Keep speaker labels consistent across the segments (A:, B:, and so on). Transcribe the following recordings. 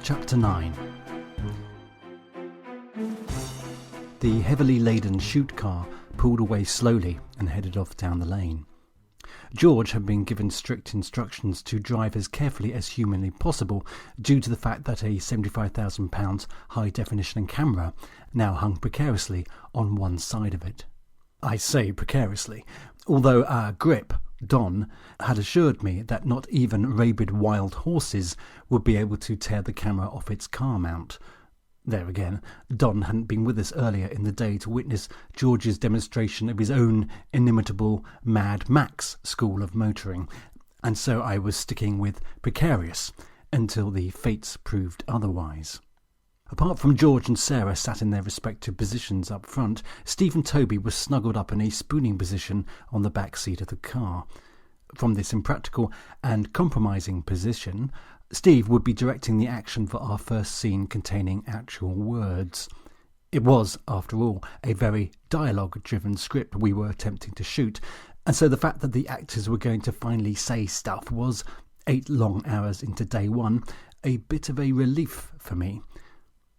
A: Chapter 9. The heavily laden chute car pulled away slowly and headed off down the lane. George had been given strict instructions to drive as carefully as humanly possible due to the fact that a £75,000 high-definition camera now hung precariously on one side of it. I say precariously, although our grip, Don, had assured me that not even rabid wild horses would be able to tear the camera off its car mount. There again, Don hadn't been with us earlier in the day to witness George's demonstration of his own inimitable Mad Max school of motoring, and so I was sticking with precarious until the fates proved otherwise. Apart from George and Sarah sat in their respective positions up front, Steve and Toby were snuggled up in a spooning position on the back seat of the car. From this impractical and compromising position, Steve would be directing the action for our first scene containing actual words. It was, after all, a very dialogue-driven script we were attempting to shoot, and so the fact that the actors were going to finally say stuff was, 8 long hours into day one, a bit of a relief for me.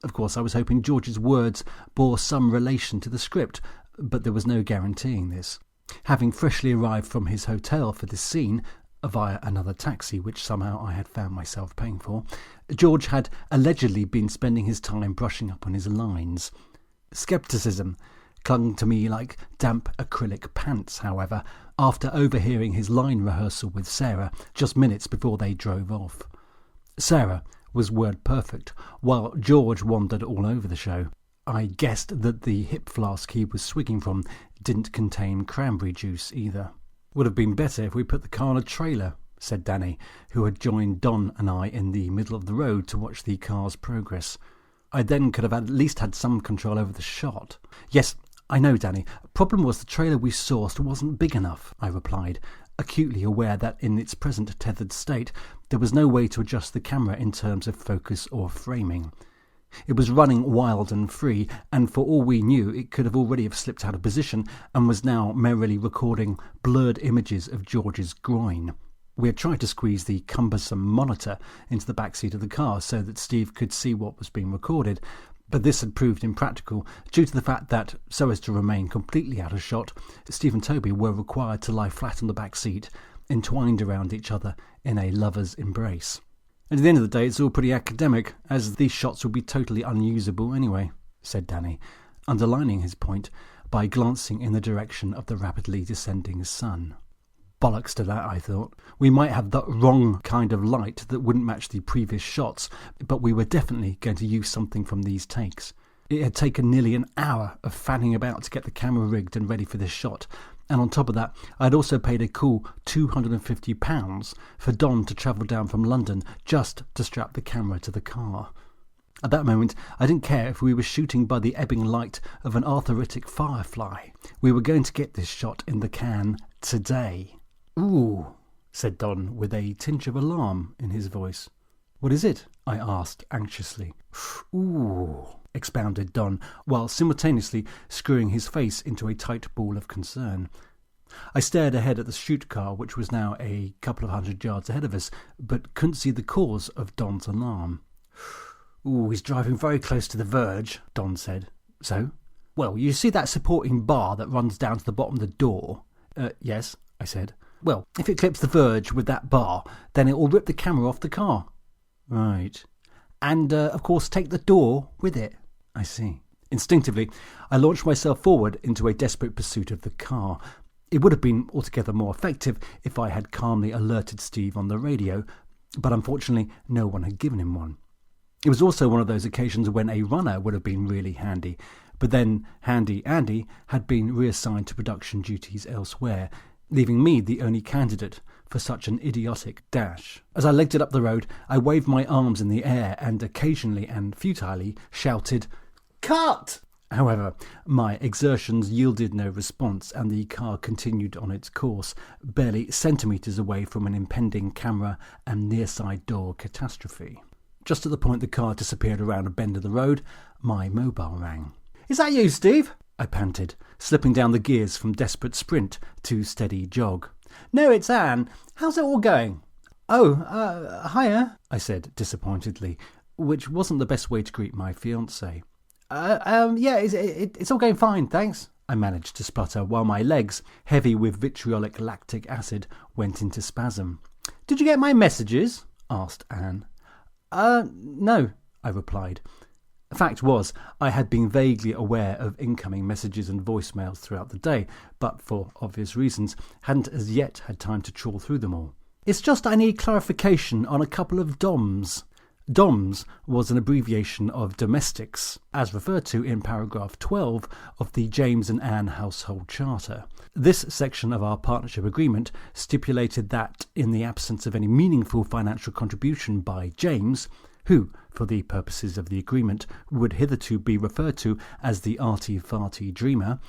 A: Of course, I was hoping George's words bore some relation to the script, but there was no guaranteeing this. Having freshly arrived from his hotel for this scene, via another taxi which somehow I had found myself paying for, George had allegedly been spending his time brushing up on his lines. Scepticism clung to me like damp acrylic pants, however, after overhearing his line rehearsal with Sarah just minutes before they drove off. Sarah was word perfect, while George wandered all over the show. I guessed that the hip flask he was swigging from didn't contain cranberry juice either. "Would have been better if we put the car on a trailer," said Danny, who had joined Don and I in the middle of the road to watch the car's progress. I then could have at least had some control over the shot. "Yes, I know, Danny. Problem was the trailer we sourced wasn't big enough," I replied, acutely aware that in its present tethered state there was no way to adjust the camera in terms of focus or framing. It was running wild and free, and for all we knew it could have already slipped out of position and was now merrily recording blurred images of George's groin. We had tried to squeeze the cumbersome monitor into the back seat of the car so that Steve could see what was being recorded, but this had proved impractical due to the fact that, so as to remain completely out of shot, Steve and Toby were required to lie flat on the back seat, entwined around each other in a lover's embrace. "And at the end of the day, it's all pretty academic, as these shots would be totally unusable anyway," said Danny, underlining his point by glancing in the direction of the rapidly descending sun. Bollocks to that, I thought. We might have the wrong kind of light that wouldn't match the previous shots, but we were definitely going to use something from these takes. It had taken nearly an hour of fanning about to get the camera rigged and ready for this shot, and on top of that, I had also paid a cool £250 for Don to travel down from London just to strap the camera to the car. At that moment, I didn't care if we were shooting by the ebbing light of an arthritic firefly. We were going to get this shot in the can today. "Ooh," said Don with a tinge of alarm in his voice. "What is it?" I asked anxiously. "Ooh," expounded Don, while simultaneously screwing his face into a tight ball of concern. I stared ahead at the chute car, which was now a couple of 100 yards ahead of us, but couldn't see the cause of Don's alarm. "Ooh, he's driving very close to the verge," Don said. "So?" "Well, you see that supporting bar that runs down to the bottom of the door?" Yes," I said. "Well, if it clips the verge with that bar, then it will rip the camera off the car." "Right. And, of course, take the door with it." "I see." Instinctively, I launched myself forward into a desperate pursuit of the car. It would have been altogether more effective if I had calmly alerted Steve on the radio, but unfortunately no one had given him one. It was also one of those occasions when a runner would have been really handy, but then Handy Andy had been reassigned to production duties elsewhere, leaving me the only candidate for such an idiotic dash. As I legged it up the road, I waved my arms in the air and occasionally and futilely shouted, "Cut!" However, my exertions yielded no response, and the car continued on its course, barely centimetres away from an impending camera and near-side door catastrophe. Just at the point the car disappeared around a bend of the road, my mobile rang. "Is that you, Steve?" I panted, slipping down the gears from desperate sprint to steady jog. "No, it's Anne. How's it all going?" "Oh, hiya," I said disappointedly. which wasn't the best way to greet my fiancée. Yeah, it's all going fine, thanks, I managed to splutter while my legs, heavy with vitriolic lactic acid, went into spasm. Did you get my messages? Asked Anne. No, I replied. Fact was, I had been vaguely aware of incoming messages and voicemails throughout the day, but for obvious reasons, hadn't as yet had time to trawl through them all. It's just I need clarification on a couple of DOMs. DOMs was an abbreviation of domestics, as referred to in paragraph 12 of the James and Anne Household Charter. This section of our partnership agreement stipulated that, in the absence of any meaningful financial contribution by James, who, for the purposes of the agreement, would hitherto be referred to as the arty-farty dreamer,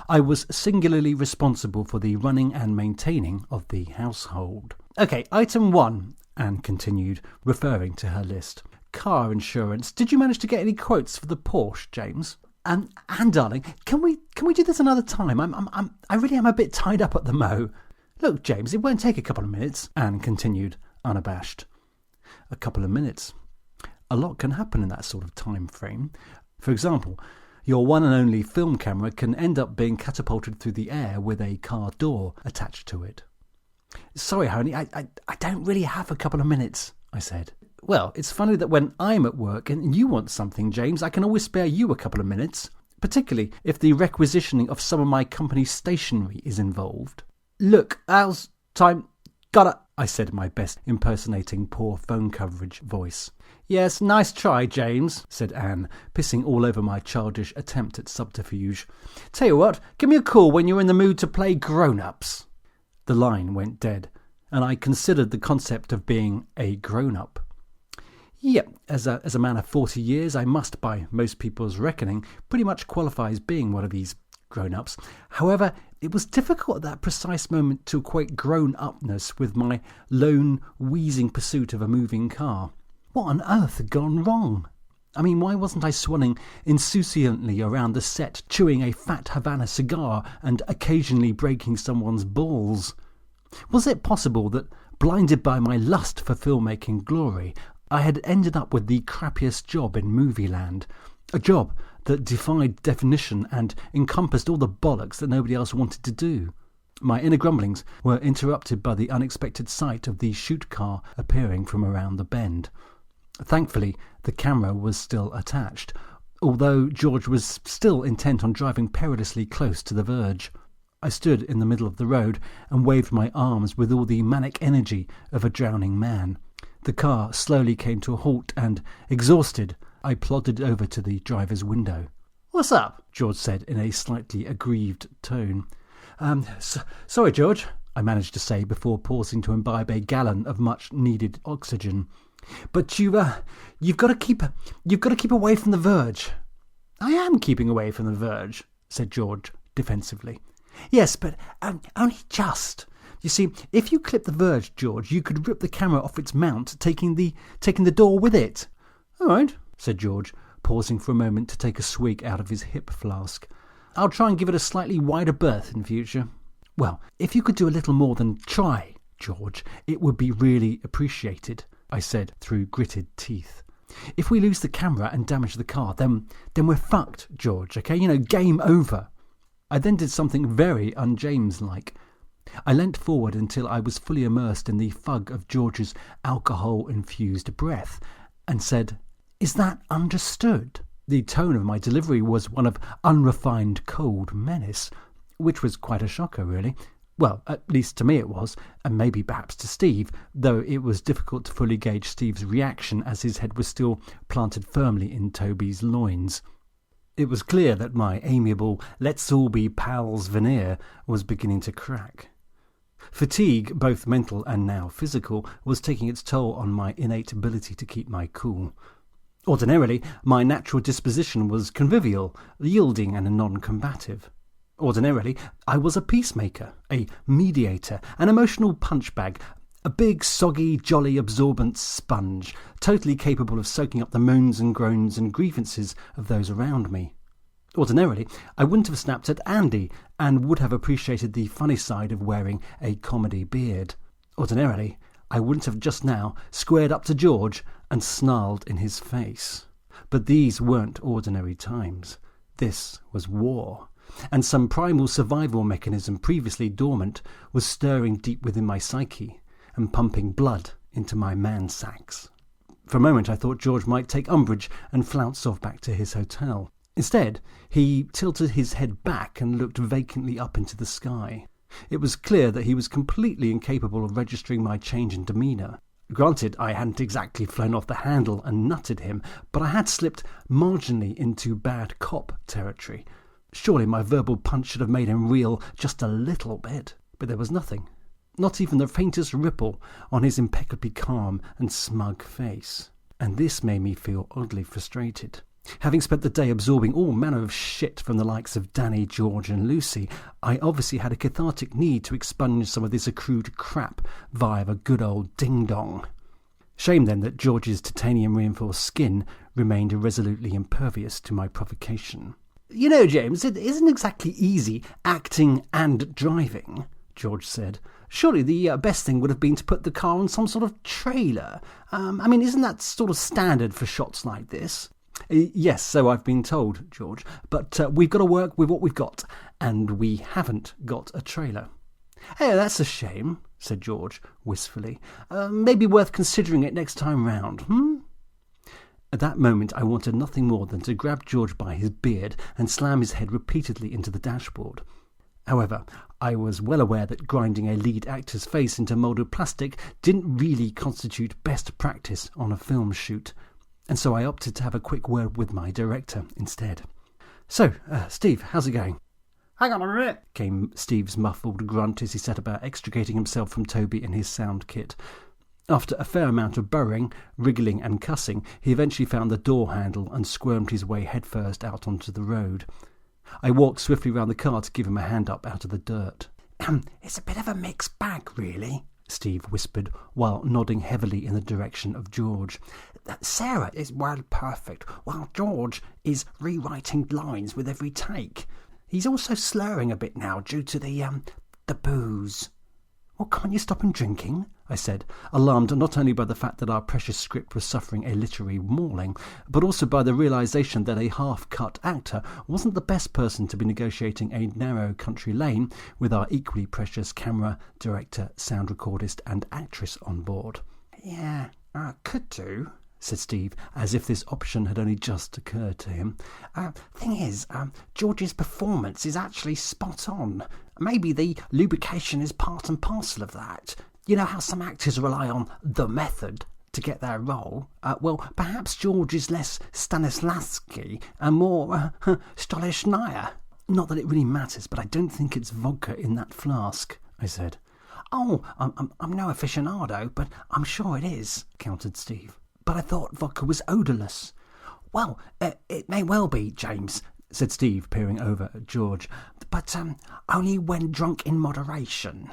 A: I was singularly responsible for the running and maintaining of the household. Okay, item 1, Anne continued, referring to her list. Car insurance. Did you manage to get any quotes for the Porsche, James? And darling, can we do this another time? I really am a bit tied up at the mo. Look, James, it won't take a couple of minutes, Anne continued, unabashed. A couple of minutes. A lot can happen in that sort of time frame. For example, your one and only film camera can end up being catapulted through the air with a car door attached to it. Sorry, honey, I don't really have a couple of minutes, I said. Well, it's funny that when I'm at work and you want something, James, I can always spare you a couple of minutes, particularly if the requisitioning of some of my company's stationery is involved. Look, Al's time. Gotta, I said, my best impersonating poor phone coverage voice. Yes, nice try, James, said Anne, pissing all over my childish attempt at subterfuge. Tell you what, give me a call when you're in the mood to play grown-ups. The line went dead, and I considered the concept of being a grown-up. Yep, as a man of 40 years, I must, by most people's reckoning, pretty much qualify as being one of these grown-ups. However, it was difficult at that precise moment to equate grown-upness with my lone, wheezing pursuit of a moving car. What on earth had gone wrong? I mean, why wasn't I swanning insouciantly around the set, chewing a fat Havana cigar and occasionally breaking someone's balls? Was it possible that, blinded by my lust for filmmaking glory, I had ended up with the crappiest job in movie land, a job that defied definition and encompassed all the bollocks that nobody else wanted to do? My inner grumblings were interrupted by the unexpected sight of the shoot car appearing from around the bend. Thankfully, the camera was still attached, although George was still intent on driving perilously close to the verge. I stood in the middle of the road and waved my arms with all the manic energy of a drowning man. The car slowly came to a halt and, exhausted, I plodded over to the driver's window. "What's up?" George said in a slightly aggrieved tone. Sorry, George," I managed to say before pausing to imbibe a gallon of much-needed oxygen. "But you've got to keep away from the verge." "I am keeping away from the verge," said George defensively. "Yes, but only just. You see, if you clip the verge, George, you could rip the camera off its mount, taking the door with it." "All right," said George, pausing for a moment to take a swig out of his hip flask. "I'll try and give it a slightly wider berth in future." "Well, if you could do a little more than try, George, it would be really appreciated," I said through gritted teeth. "If we lose the camera and damage the car, then we're fucked, George, okay? Game over." I then did something very un-James-like. I leant forward until I was fully immersed in the fug of George's alcohol-infused breath and said, "Is that understood?" The tone of my delivery was one of unrefined cold menace, which was quite a shocker, really. Well, at least to me it was, and maybe perhaps to Steve, though it was difficult to fully gauge Steve's reaction as his head was still planted firmly in Toby's loins. It was clear that my amiable let's-all-be-pals veneer was beginning to crack. Fatigue, both mental and now physical, was taking its toll on my innate ability to keep my cool. Ordinarily, my natural disposition was convivial, yielding and non-combative. Ordinarily, I was a peacemaker, a mediator, an emotional punchbag, a big, soggy, jolly, absorbent sponge, totally capable of soaking up the moans and groans and grievances of those around me. Ordinarily, I wouldn't have snapped at Andy and would have appreciated the funny side of wearing a comedy beard. Ordinarily, I wouldn't have just now squared up to George and snarled in his face. But these weren't ordinary times. This was war, and some primal survival mechanism previously dormant was stirring deep within my psyche and pumping blood into my man-sacks. For a moment I thought George might take umbrage and flounce off back to his hotel. Instead, he tilted his head back and looked vacantly up into the sky. It was clear that he was completely incapable of registering my change in demeanour. Granted, I hadn't exactly flown off the handle and nutted him, but I had slipped marginally into bad cop territory. Surely my verbal punch should have made him reel just a little bit. But there was nothing. Not even the faintest ripple on his impeccably calm and smug face. And this made me feel oddly frustrated. Having spent the day absorbing all manner of shit from the likes of Danny, George and Lucy, I obviously had a cathartic need to expunge some of this accrued crap via a good old ding-dong. Shame then that George's titanium-reinforced skin remained resolutely impervious to my provocation. "You know, James, it isn't exactly easy acting and driving," George said. "Surely the best thing would have been to put the car on some sort of trailer. Isn't that sort of standard for shots like this?" "Yes, so I've been told, George, but we've got to work with what we've got, and we haven't got a trailer." "Oh, that's a shame," said George wistfully. "Maybe worth considering it next time round, At that moment I wanted nothing more than to grab George by his beard and slam his head repeatedly into the dashboard. However, I was well aware that grinding a lead actor's face into moulded plastic didn't really constitute best practice on a film shoot, and so I opted to have a quick word with my director instead. "So, Steve, how's it going?"
B: "Hang on a minute,"
A: came Steve's muffled grunt as he set about extricating himself from Toby and his sound kit. After a fair amount of burrowing, wriggling and cussing, he eventually found the door handle and squirmed his way headfirst out onto the road. I walked swiftly round the car to give him a hand up out of the dirt.
B: "It's a bit of a mixed bag, really,"
A: Steve whispered, while nodding heavily in the direction of George.
B: "Sarah is perfect, while George is rewriting lines with every take. He's also slurring a bit now due to the booze."
A: "Well, can't you stop him drinking?" I said, alarmed not only by the fact that our precious script was suffering a literary mauling, but also by the realisation that a half-cut actor wasn't the best person to be negotiating a narrow country lane with our equally precious camera, director, sound recordist and actress on board.
B: "Yeah, could do,"
A: said Steve, as if this option had only just occurred to him.
B: "Thing is, George's performance is actually spot on. Maybe the lubrication is part and parcel of that. You know how some actors rely on the method to get their role? Well, perhaps George is less Stanislavski and more Stolichnaya."
A: "Not that it really matters, but I don't think it's vodka in that flask," I said.
B: "Oh, I'm no aficionado, but I'm sure it is," countered Steve. "But I thought vodka was odourless." "Well, it may well be, James," said Steve, peering over at George, "but only when drunk in moderation."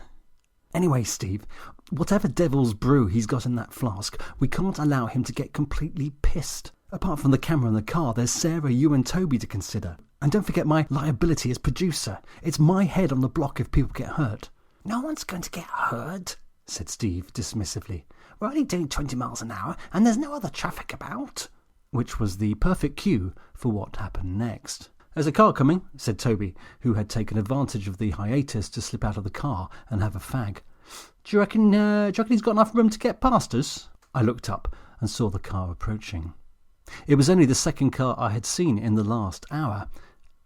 A: "Anyway, Steve, whatever devil's brew he's got in that flask, we can't allow him to get completely pissed. Apart from the camera and the car, there's Sarah, you and Toby to consider. And don't forget my liability as producer. It's my head on the block if people get hurt."
B: "No one's going to get hurt," said Steve dismissively. "We're only doing 20 miles an hour and there's no other traffic about."
A: Which was the perfect cue for what happened next. "There's a car coming," said Toby, who had taken advantage of the hiatus to slip out of the car and have a fag. Do you reckon he's got enough room to get past us?" I looked up and saw the car approaching. It was only the second car I had seen in the last hour.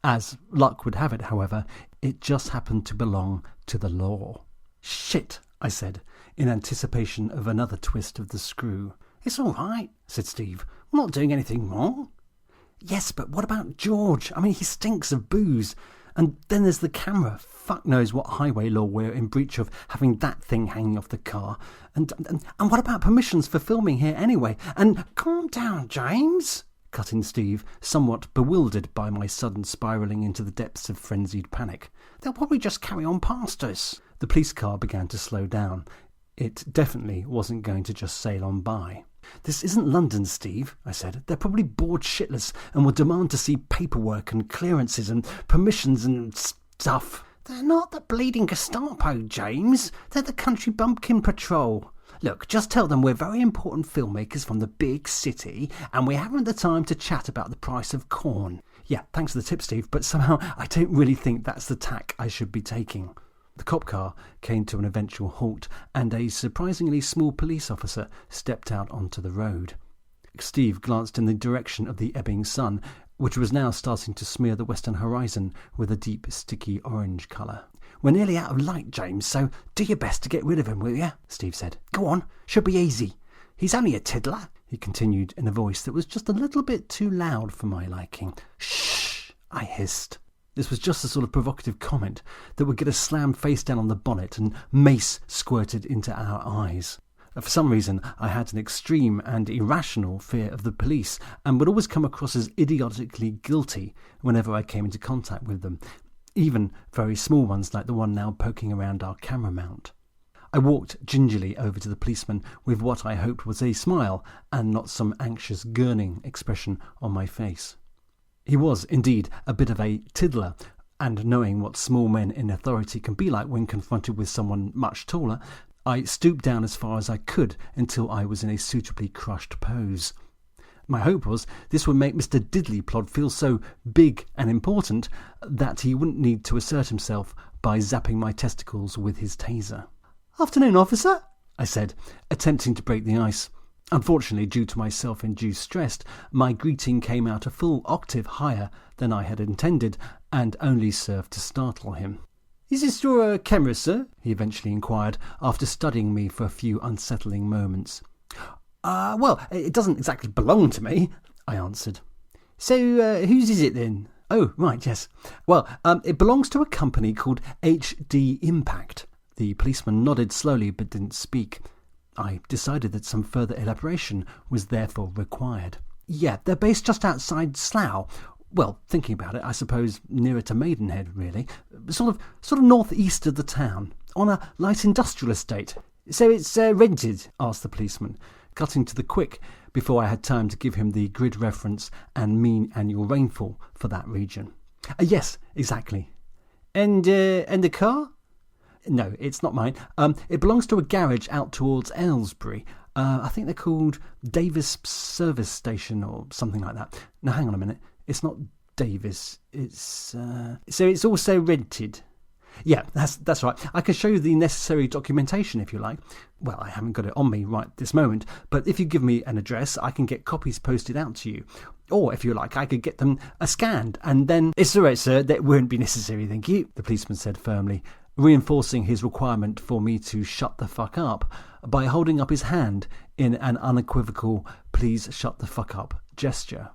A: As luck would have it, however, it just happened to belong to the law. "Shit," I said, in anticipation of another twist of the screw.
B: "It's all right," said Steve. "We're not doing anything wrong."
A: "Yes, but what about George? He stinks of booze. And then there's the camera. Fuck knows what highway law we're in breach of having that thing hanging off the car. And what about permissions for filming here anyway? And..."
B: "Calm down, James,"
A: cut in Steve, somewhat bewildered by my sudden spiralling into the depths of frenzied panic.
B: "They'll probably just carry on past us."
A: The police car began to slow down. It definitely wasn't going to just sail on by. "This isn't London, Steve," I said. "They're probably bored shitless and will demand to see paperwork and clearances and permissions and stuff."
B: "They're not the bleeding Gestapo, James. They're the Country Bumpkin Patrol. Look, just tell them we're very important filmmakers from the big city and we haven't the time to chat about the price of corn.
A: Yeah, thanks for the tip, Steve, but somehow I don't really think that's the tack I should be taking. The cop car came to an eventual halt and a surprisingly small police officer stepped out onto the road. Steve glanced in the direction of the ebbing sun, which was now starting to smear the western horizon with a deep, sticky orange colour.
B: We're nearly out of light, James, so do your best to get rid of him, will you? Steve said. Go on, should be easy. He's only a tiddler,
A: he continued in a voice that was just a little bit too loud for my liking.
B: Shh, I hissed.
A: This was just the sort of provocative comment that would get us slammed face down on the bonnet and mace squirted into our eyes. For some reason, I had an extreme and irrational fear of the police and would always come across as idiotically guilty whenever I came into contact with them, even very small ones like the one now poking around our camera mount. I walked gingerly over to the policeman with what I hoped was a smile and not some anxious gurning expression on my face. He was indeed a bit of a tiddler, and knowing what small men in authority can be like when confronted with someone much taller, I stooped down as far as I could until I was in a suitably crushed pose. My hope was this would make Mr. Diddleyplod feel so big and important that he wouldn't need to assert himself by zapping my testicles with his taser.
B: "Afternoon, officer,"
A: I said, attempting to break the ice. Unfortunately, due to my self-induced stress, my greeting came out a full octave higher than I had intended and only served to startle him.
B: "Is this your camera, sir?"
A: he eventually inquired, after studying me for a few unsettling moments.
B: Well, it doesn't exactly belong to me," I answered.
A: "So, whose is it then?"
B: "Oh, right, yes. Well, it belongs to a company called HD Impact."
A: The policeman nodded slowly but didn't speak. I decided that some further elaboration was therefore required.
B: "Yeah, they're based just outside Slough. Well, thinking about it, I suppose nearer to Maidenhead, really. Sort of northeast of the town, on a light industrial estate."
A: "So it's rented?" asked the policeman, cutting to the quick before I had time to give him the grid reference and mean annual rainfall for that region.
B: "Yes, exactly."
A: And the car?"
B: "No, it's not mine. It belongs to a garage out towards Aylesbury. I think they're called Davis Service Station or something like that. Now, hang on a minute. It's not Davis. It's
A: So it's also rented?"
B: "Yeah, that's right. I can show you the necessary documentation if you like. Well, I haven't got it on me right this moment, but if you give me an address, I can get copies posted out to you. Or, if you like, I could get them scanned and then..."
A: "It's all right, sir. That won't be necessary, thank you," the policeman said firmly, reinforcing his requirement for me to shut the fuck up by holding up his hand in an unequivocal "please shut the fuck up" gesture.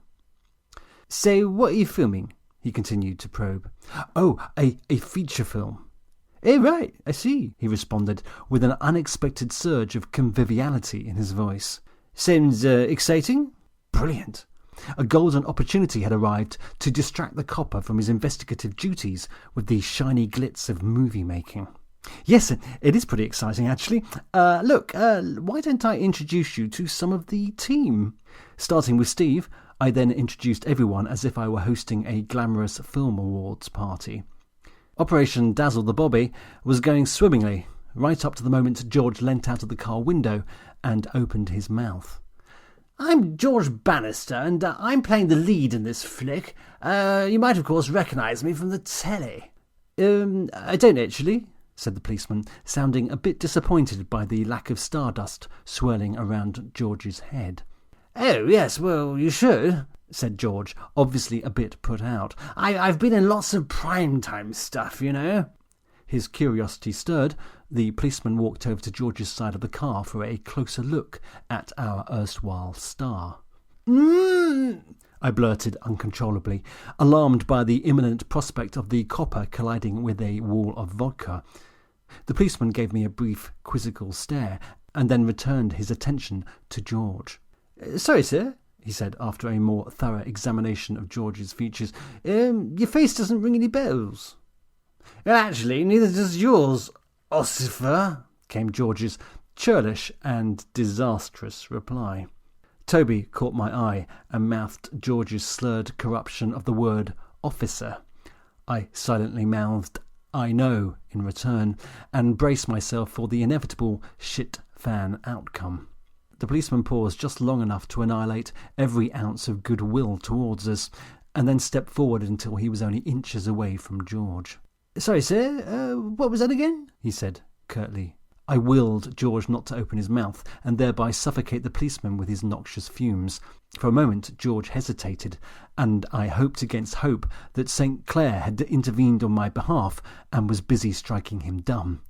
A: "So what are you filming?" he continued to probe.
B: "Oh, a feature film."
A: "Eh, right, I see," he responded with an unexpected surge of conviviality in his voice. "Sounds exciting?"
B: "Brilliant."
A: A golden opportunity had arrived to distract the copper from his investigative duties with the shiny glitz of movie making.
B: "Yes, it is pretty exciting, actually. Look, why don't I introduce you to some of the team?"
A: Starting with Steve, I then introduced everyone as if I were hosting a glamorous film awards party. Operation Dazzle the Bobby was going swimmingly, right up to the moment George leant out of the car window and opened his mouth.
B: "I'm George Bannister, and I'm playing the lead in this flick. You might, of course, recognise me from the telly."
A: I don't actually," said the policeman, sounding a bit disappointed by the lack of stardust swirling around George's head.
B: "Oh, yes, well, you should,"
A: said George, obviously a bit put out.
B: I've been in lots of prime-time stuff, you know."
A: His curiosity stirred, the policeman walked over to George's side of the car for a closer look at our erstwhile star. I blurted uncontrollably, alarmed by the imminent prospect of the copper colliding with a wall of vodka. The policeman gave me a brief, quizzical stare, and then returned his attention to George.
B: "Sorry, sir,"
A: he said after a more thorough examination of George's features.
B: Your face doesn't ring any bells." "Well, actually, neither does yours, ossifer," came George's churlish and disastrous reply.
A: Toby caught my eye and mouthed George's slurred corruption of the word officer. I silently mouthed I know in return, and brace myself for the inevitable shit fan outcome. The policeman paused just long enough to annihilate every ounce of goodwill towards us, and then stepped forward until he was only inches away from George.
B: "Sorry, sir, what was that again?" he said curtly.
A: I willed George not to open his mouth and thereby suffocate the policeman with his noxious fumes. For a moment George hesitated, and I hoped against hope that St. Clair had intervened on my behalf and was busy striking him dumb.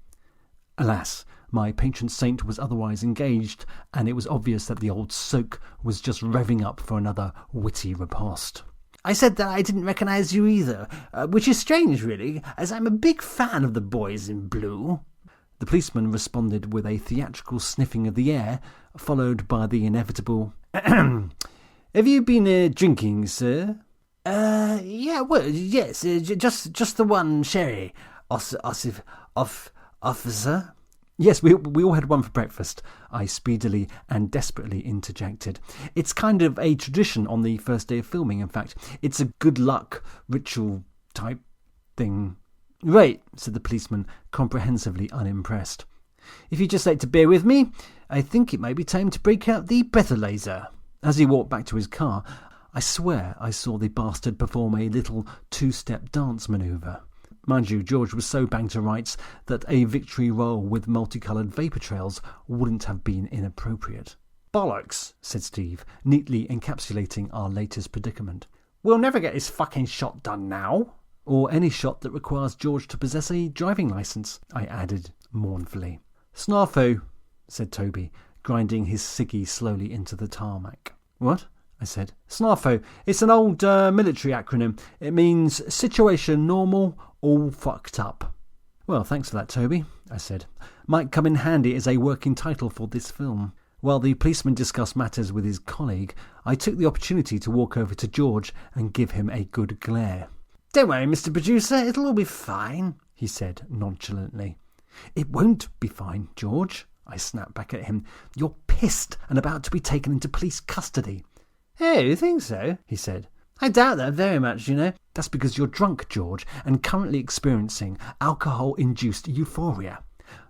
A: Alas, my patron saint was otherwise engaged, and it was obvious that the old soak was just revving up for another witty riposte.
B: "I said that I didn't recognise you either, which is strange, really, as I'm a big fan of the boys in blue."
A: The policeman responded with a theatrical sniffing of the air, followed by the inevitable,
B: "Have you been drinking, sir?" Yeah, well, yes, just the one sherry, officer."
A: Yes, we all had one for breakfast, I speedily and desperately interjected. It's kind of a tradition on the first day of filming, in fact. It's a good luck ritual type thing.
B: "Right," said the policeman, comprehensively unimpressed. "If you'd just like to bear with me, I think it might be time to break out the breathalyzer."
A: As he walked back to his car, I swear I saw the bastard perform a little two-step dance manoeuvre. Mind you, George was so banged to rights that a victory roll with multicoloured vapour trails wouldn't have been inappropriate.
B: "Bollocks,"
A: said Steve, neatly encapsulating our latest predicament.
B: "We'll never get this fucking shot done now."
A: "Or any shot that requires George to possess a driving licence," I added mournfully.
B: "Snarfo,"
A: said Toby, grinding his ciggy slowly into the tarmac.
B: "What?"
A: I said.
B: "Snarfo. It's an old military acronym. It means situation normal, all fucked up."
A: "Well, thanks for that, Toby," I said. "Might come in handy as a working title for this film." While the policeman discussed matters with his colleague, I took the opportunity to walk over to George and give him a good glare.
B: "Don't worry, Mr. Producer, it'll all be fine,"
A: he said nonchalantly. "It won't be fine, George," I snapped back at him. "You're pissed and about to be taken into police custody."
B: "Oh, you think so?" he said. "I doubt that very much, you know."
A: "That's because you're drunk, George, and currently experiencing alcohol-induced euphoria.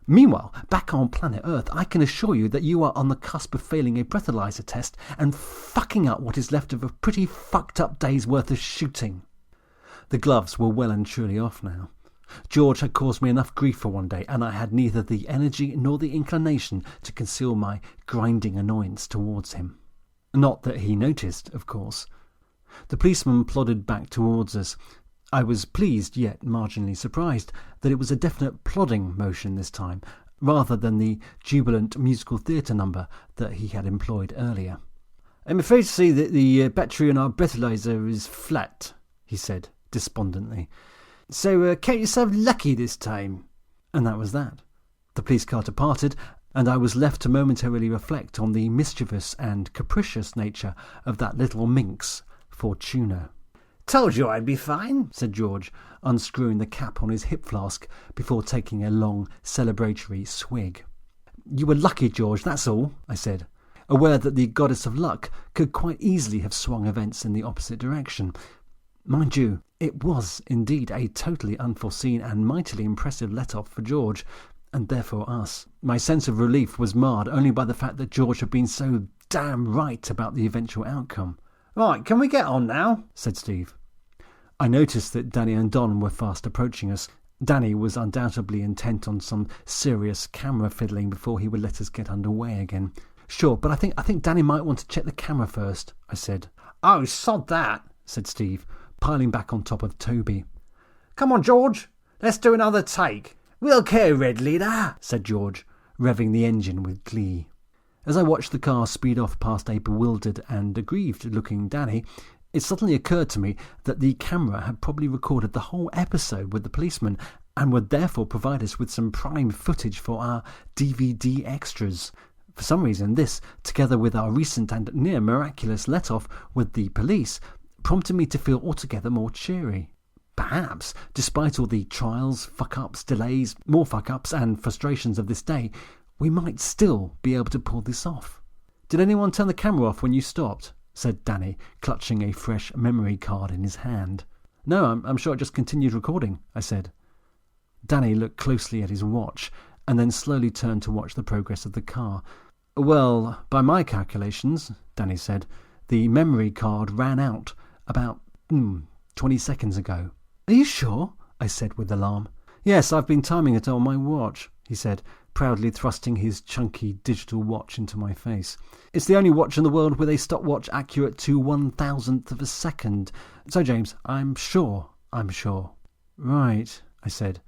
A: Meanwhile, back on planet Earth, I can assure you that you are on the cusp of failing a breathalyzer test and fucking up what is left of a pretty fucked up day's worth of shooting." The gloves were well and truly off now. George had caused me enough grief for one day, and I had neither the energy nor the inclination to conceal my grinding annoyance towards him. Not that he noticed, of course. The policeman plodded back towards us. I was pleased, yet marginally surprised, that it was a definite plodding motion this time, rather than the jubilant musical theatre number that he had employed earlier.
B: "I'm afraid to say that the battery on our breathalyzer is flat," he said despondently. "So count yourself lucky this time."
A: And that was that. The police car departed, and I was left to momentarily reflect on the mischievous and capricious nature of that little minx, Fortuna.
B: "Told you I'd be fine,"
A: said George, unscrewing the cap on his hip flask before taking a long celebratory swig. "You were lucky, George, that's all," I said, aware that the goddess of luck could quite easily have swung events in the opposite direction. Mind you, it was indeed a totally unforeseen and mightily impressive let-off for George, and therefore us. My sense of relief was marred only by the fact that George had been so damn right about the eventual outcome.
B: "Right, can we get on now?" said Steve.
A: I noticed that Danny and Don were fast approaching us. Danny was undoubtedly intent on some serious camera fiddling before he would let us get underway again. "Sure, but I think Danny might want to check the camera first," I said.
B: "Oh, sod that," said Steve, piling back on top of Toby. "Come on, George, let's do another take." "We'll go, Red Leader," said George, revving the engine with glee.
A: As I watched the car speed off past a bewildered and aggrieved-looking Danny, it suddenly occurred to me that the camera had probably recorded the whole episode with the policeman and would therefore provide us with some prime footage for our DVD extras. For some reason, this, together with our recent and near miraculous let-off with the police, prompted me to feel altogether more cheery. Perhaps, despite all the trials, fuck-ups, delays, more fuck-ups and frustrations of this day, we might still be able to pull this off. "Did anyone turn the camera off when you stopped?" said Danny, clutching a fresh memory card in his hand. "No, I'm sure it just continued recording," I said. Danny looked closely at his watch and then slowly turned to watch the progress of the car. "Well, by my calculations," Danny said, "the memory card ran out about 20 seconds ago." "Are you sure?" I said with alarm. "Yes, I've been timing it on my watch," he said, proudly thrusting his chunky digital watch into my face. "It's the only watch in the world with a stopwatch accurate to 1,000th of a second. So, James, I'm sure. "Right," I said,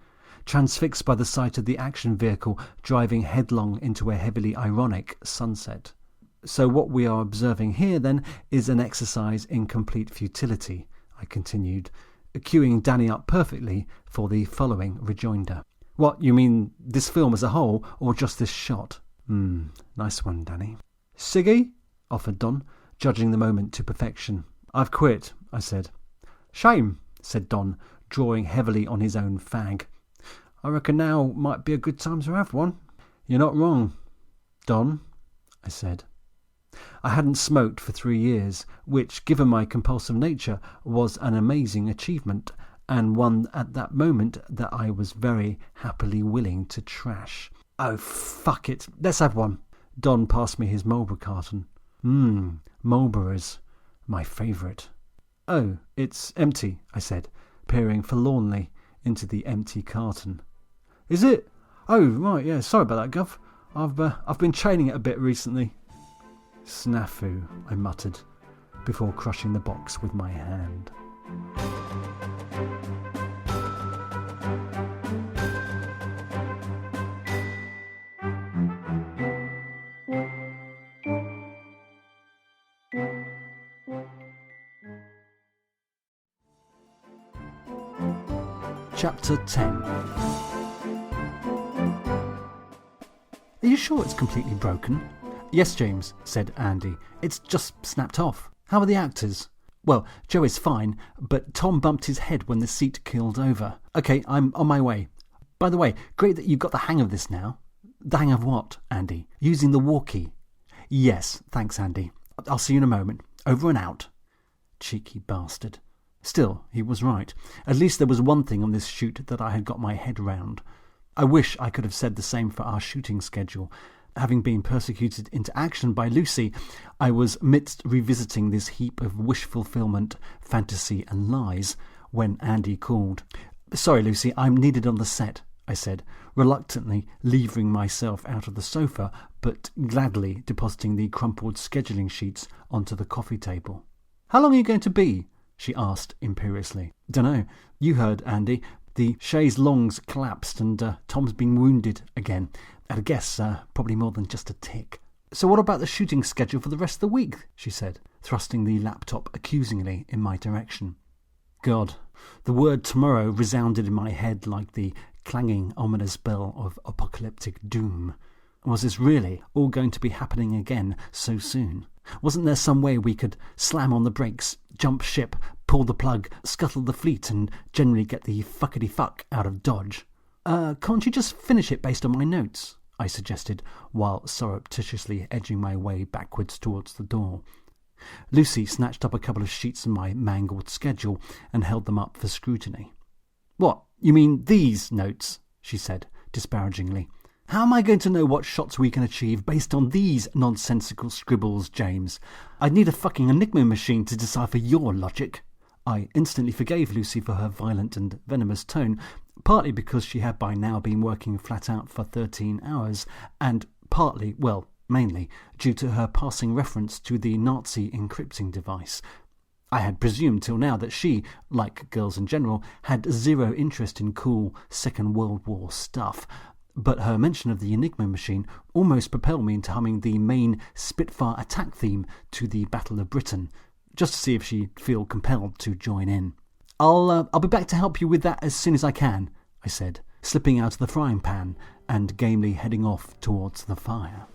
A: transfixed by the sight of the action vehicle driving headlong into a heavily ironic sunset. "So what we are observing here, then, is an exercise in complete futility," I continued, queuing Danny up perfectly for the following rejoinder. "What, you mean this film as a whole, or just this shot?" Nice one, Danny." "Siggy?" offered Don, judging the moment to perfection. "I've quit," I said. "Shame," said Don, drawing heavily on his own fag. "I reckon now might be a good time to have one." "You're not wrong, Don," I said. I hadn't smoked for 3 years, which, given my compulsive nature, was an amazing achievement, and one at that moment that I was very happily willing to trash. "Oh, fuck it, let's have one." Don passed me his Marlboro carton. Marlboros, my favourite. "Oh, it's empty," I said, peering forlornly into the empty carton. "Is it? Oh, right, yeah, sorry about that, Gov. I've been chaining it a bit recently." "Snafu," I muttered, before crushing the box with my hand. Chapter 10. "Are you sure it's completely broken?" "Yes, James," said Andy. "It's just snapped off." "How are the actors?" "Well, Joe is fine, but Tom bumped his head when the seat keeled over." "Okay, I'm on my way. By the way, great that you've got the hang of this now." "The hang of what, Andy?" "Using the walkie." "Yes, thanks, Andy. I'll see you in a moment. Over and out." Cheeky bastard. Still, he was right. At least there was one thing on this shoot that I had got my head round. I wish I could have said the same for our shooting schedule. Having been persecuted into action by Lucy, I was midst revisiting this heap of wish-fulfillment, fantasy and lies when Andy called. "Sorry, Lucy, I'm needed on the set," I said, reluctantly levering myself out of the sofa, but gladly depositing the crumpled scheduling sheets onto the coffee table. "How long are you going to be?" she asked imperiously. "Dunno. You heard, Andy. The chaise longue's collapsed and Tom's been wounded again. I'd guess probably more than just a tick." "So what about the shooting schedule for the rest of the week?" she said, thrusting the laptop accusingly in my direction. God, the word tomorrow resounded in my head like the clanging ominous bell of apocalyptic doom. Was this really all going to be happening again so soon? Wasn't there some way we could slam on the brakes, jump ship, pull the plug, scuttle the fleet, and generally get the fuckety-fuck out of Dodge? Can't you just finish it based on my notes?" I suggested, while surreptitiously edging my way backwards towards the door. Lucy snatched up a couple of sheets of my mangled schedule and held them up for scrutiny. "What, you mean these notes?" she said, disparagingly. "How am I going to know what shots we can achieve based on these nonsensical scribbles, James? I'd need a fucking Enigma machine to decipher your logic." I instantly forgave Lucy for her violent and venomous tone, partly because she had by now been working flat out for 13 hours, and partly, well, mainly, due to her passing reference to the Nazi encrypting device. I had presumed till now that she, like girls in general, had zero interest in cool Second World War stuff, but her mention of the Enigma machine almost propelled me into humming the main Spitfire attack theme to the Battle of Britain, just to see if she'd feel compelled to join in. I'll be back to help you with that as soon as I can," I said, slipping out of the frying pan and gamely heading off towards the fire.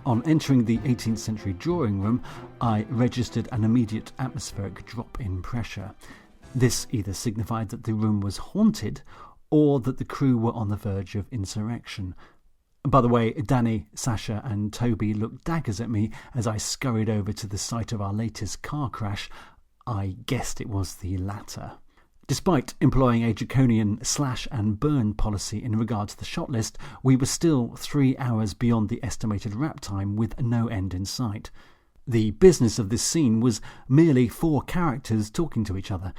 A: On entering the 18th century drawing room, I registered an immediate atmospheric drop in pressure. This either signified that the room was haunted or that the crew were on the verge of insurrection. By the way, Danny, Sasha and Toby looked daggers at me as I scurried over to the site of our latest car crash. I guessed it was the latter. Despite employing a draconian slash and burn policy in regard to the shot list, we were still 3 hours beyond the estimated wrap time with no end in sight. The business of this scene was merely 4 characters talking to each other,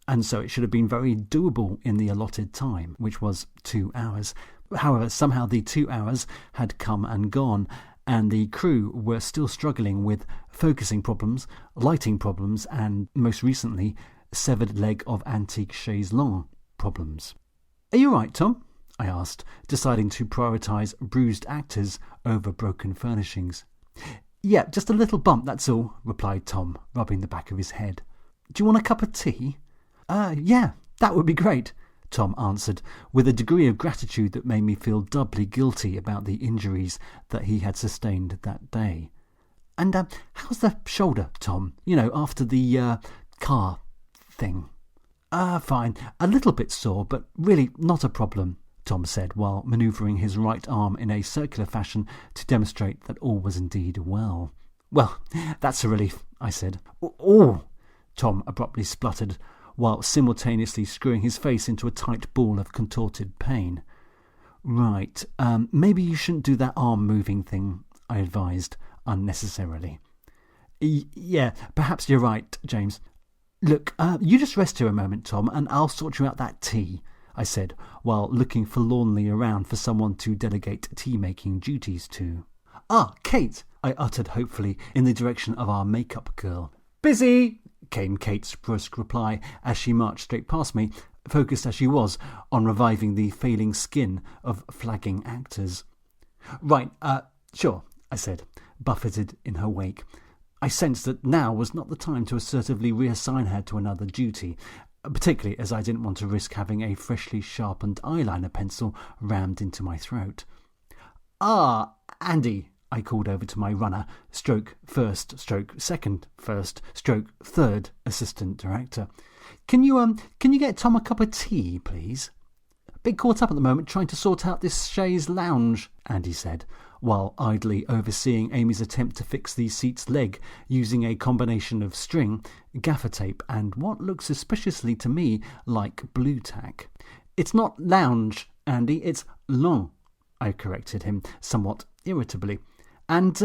A: and so it should have been very doable in the allotted time, which was 2 hours. However, somehow the 2 hours had come and gone, and the crew were still struggling with focusing problems, lighting problems, and, most recently, severed leg of antique chaise longue problems. "Are you right, Tom?" I asked, deciding to prioritise bruised actors over broken furnishings. "Yeah, just a little bump, that's all," replied Tom, rubbing the back of his head. "Do you want a cup of tea?" Yeah, that would be great," Tom answered, with a degree of gratitude that made me feel doubly guilty about the injuries that he had sustained that day. "And how's the shoulder, Tom? You know, after the car thing?" Fine. A little bit sore, but really not a problem," Tom said, while manoeuvring his right arm in a circular fashion to demonstrate that all was indeed well. "Well, that's a relief," I said. "Oh!" Tom abruptly spluttered, while simultaneously screwing his face into a tight ball of contorted pain. "Right, maybe you shouldn't do that arm-moving thing," I advised, unnecessarily. Yeah, perhaps you're right, James. "Look, you just rest here a moment, Tom, and I'll sort you out that tea," I said, while looking forlornly around for someone to delegate tea-making duties to. "Ah, Kate," I uttered hopefully in the direction of our makeup girl. "Busy," came Kate's brusque reply as she marched straight past me, focused as she was on reviving the failing skin of flagging actors. "Right, sure," I said, buffeted in her wake. I sensed that now was not the time to assertively reassign her to another duty, particularly as I didn't want to risk having a freshly sharpened eyeliner pencil rammed into my throat. "Ah, Andy," I called over to my runner, stroke first, stroke second, first, stroke third assistant director. Can you get Tom a cup of tea, please?" "Bit caught up at the moment trying to sort out this chaise lounge," Andy said, while idly overseeing Amy's attempt to fix the seat's leg using a combination of string, gaffer tape, and what looked suspiciously to me like blue tack. "It's not lounge, Andy, it's long," I corrected him, somewhat irritably. "And,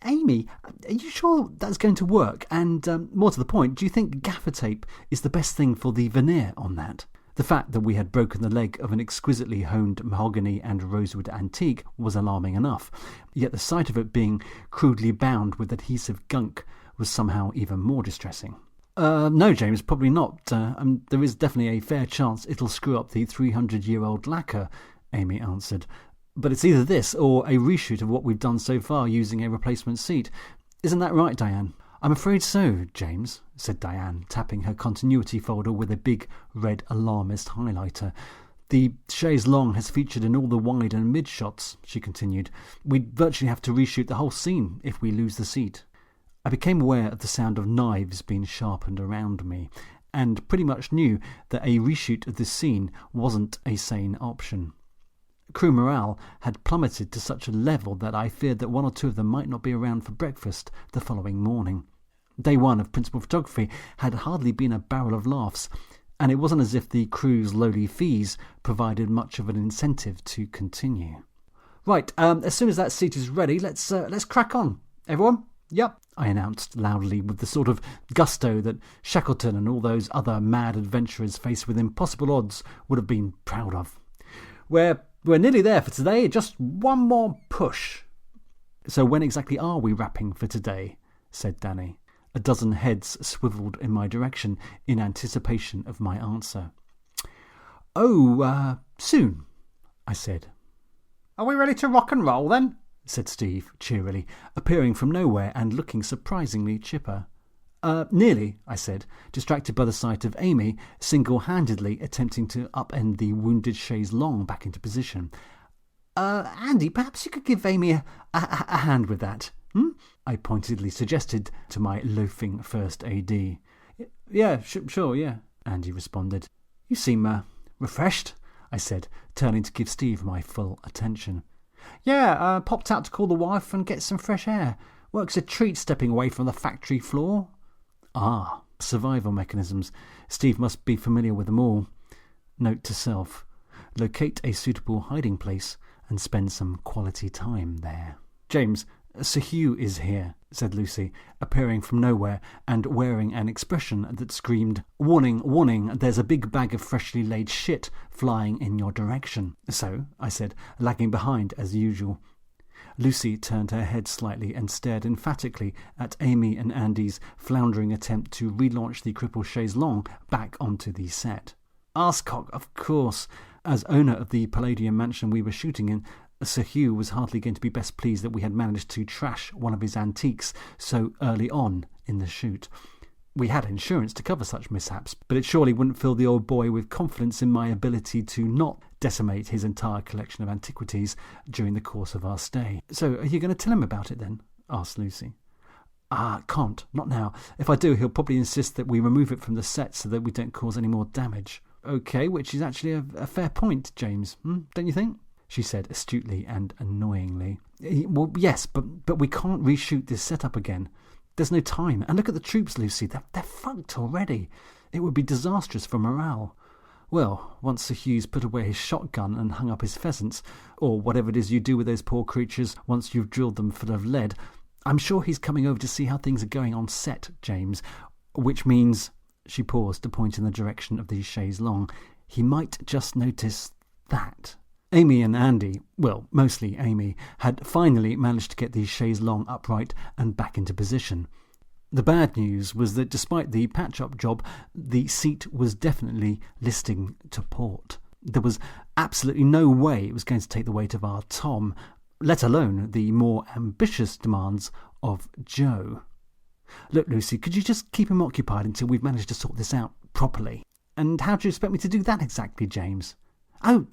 A: Amy, are you sure that's going to work? And, more to the point, do you think gaffer tape is the best thing for the veneer on that?" The fact that we had broken the leg of an exquisitely honed mahogany and rosewood antique was alarming enough, yet the sight of it being crudely bound with adhesive gunk was somehow even more distressing. No, James, probably not. There is definitely a fair chance it'll screw up the 300-year-old lacquer," Amy answered. "But it's either this or a reshoot of what we've done so far using a replacement seat. Isn't that right, Diane?" "I'm afraid so, James," said Diane, tapping her continuity folder with a big red alarmist highlighter. "The chaise longue has featured in all the wide and mid shots," she continued. "We'd virtually have to reshoot the whole scene if we lose the seat." I became aware of the sound of knives being sharpened around me, and pretty much knew that a reshoot of this scene wasn't a sane option. Crew morale had plummeted to such a level that I feared that one or two of them might not be around for breakfast the following morning. Day one of principal photography had hardly been a barrel of laughs, and it wasn't as if the crew's lowly fees provided much of an incentive to continue. "Right, as soon as that seat is ready, let's crack on. Everyone?" "Yep," I announced loudly with the sort of gusto that Shackleton and all those other mad adventurers faced with impossible odds would have been proud of. We're nearly there for today, just one more push." "So when exactly are we wrapping for today?" said Danny. A dozen heads swivelled in my direction in anticipation of my answer. "Oh, soon," I said. "Are we ready to rock and roll then?" said Steve cheerily, appearing from nowhere and looking surprisingly chipper. Nearly," I said, distracted by the sight of Amy single-handedly attempting to upend the wounded chaise longue back into position. Andy, perhaps you could give Amy a hand with that, I pointedly suggested to my loafing first AD. Yeah, sure, yeah, Andy responded. "You seem refreshed," I said, turning to give Steve my full attention. Yeah, popped out to call the wife and get some fresh air. Work's a treat stepping away from the factory floor. Ah, survival mechanisms. Steve must be familiar with them all. Note to self: locate a suitable hiding place and spend some quality time there. James, Sir Hugh is here, said Lucy, appearing from nowhere and wearing an expression that screamed, "Warning, warning, there's a big bag of freshly laid shit flying in your direction." So, I said, lagging behind as usual. Lucy turned her head slightly and stared emphatically at Amy and Andy's floundering attempt to relaunch the crippled chaise longue back onto the set. Arsecock, of course. As owner of the Palladium mansion we were shooting in, Sir Hugh was hardly going to be best pleased that we had managed to trash one of his antiques so early on in the shoot. We had insurance to cover such mishaps, but it surely wouldn't fill the old boy with confidence in my ability to not decimate his entire collection of antiquities during the course of our stay. "So, are you going to tell him about it then?" asked Lucy. Can't. Not now. If I do, he'll probably insist that we remove it from the set so that we don't cause any more damage. Okay, which is actually a fair point, James, don't you think? She said astutely and annoyingly. Well, yes, but we can't reshoot this setup again. There's no time. And look at the troops, Lucy. They're fucked already. It would be disastrous for morale. Well, once Sir Hugh's put away his shotgun and hung up his pheasants, or whatever it is you do with those poor creatures once you've drilled them full of lead, I'm sure he's coming over to see how things are going on set, James. Which means, she paused to point in the direction of the chaise longue, he might just notice that. Amy and Andy, well, mostly Amy, had finally managed to get the chaise longue upright and back into position. The bad news was that despite the patch-up job, the seat was definitely listing to port. There was absolutely no way it was going to take the weight of our Tom, let alone the more ambitious demands of Joe. Look, Lucy, could you just keep him occupied until we've managed to sort this out properly? And how do you expect me to do that exactly, James? Oh,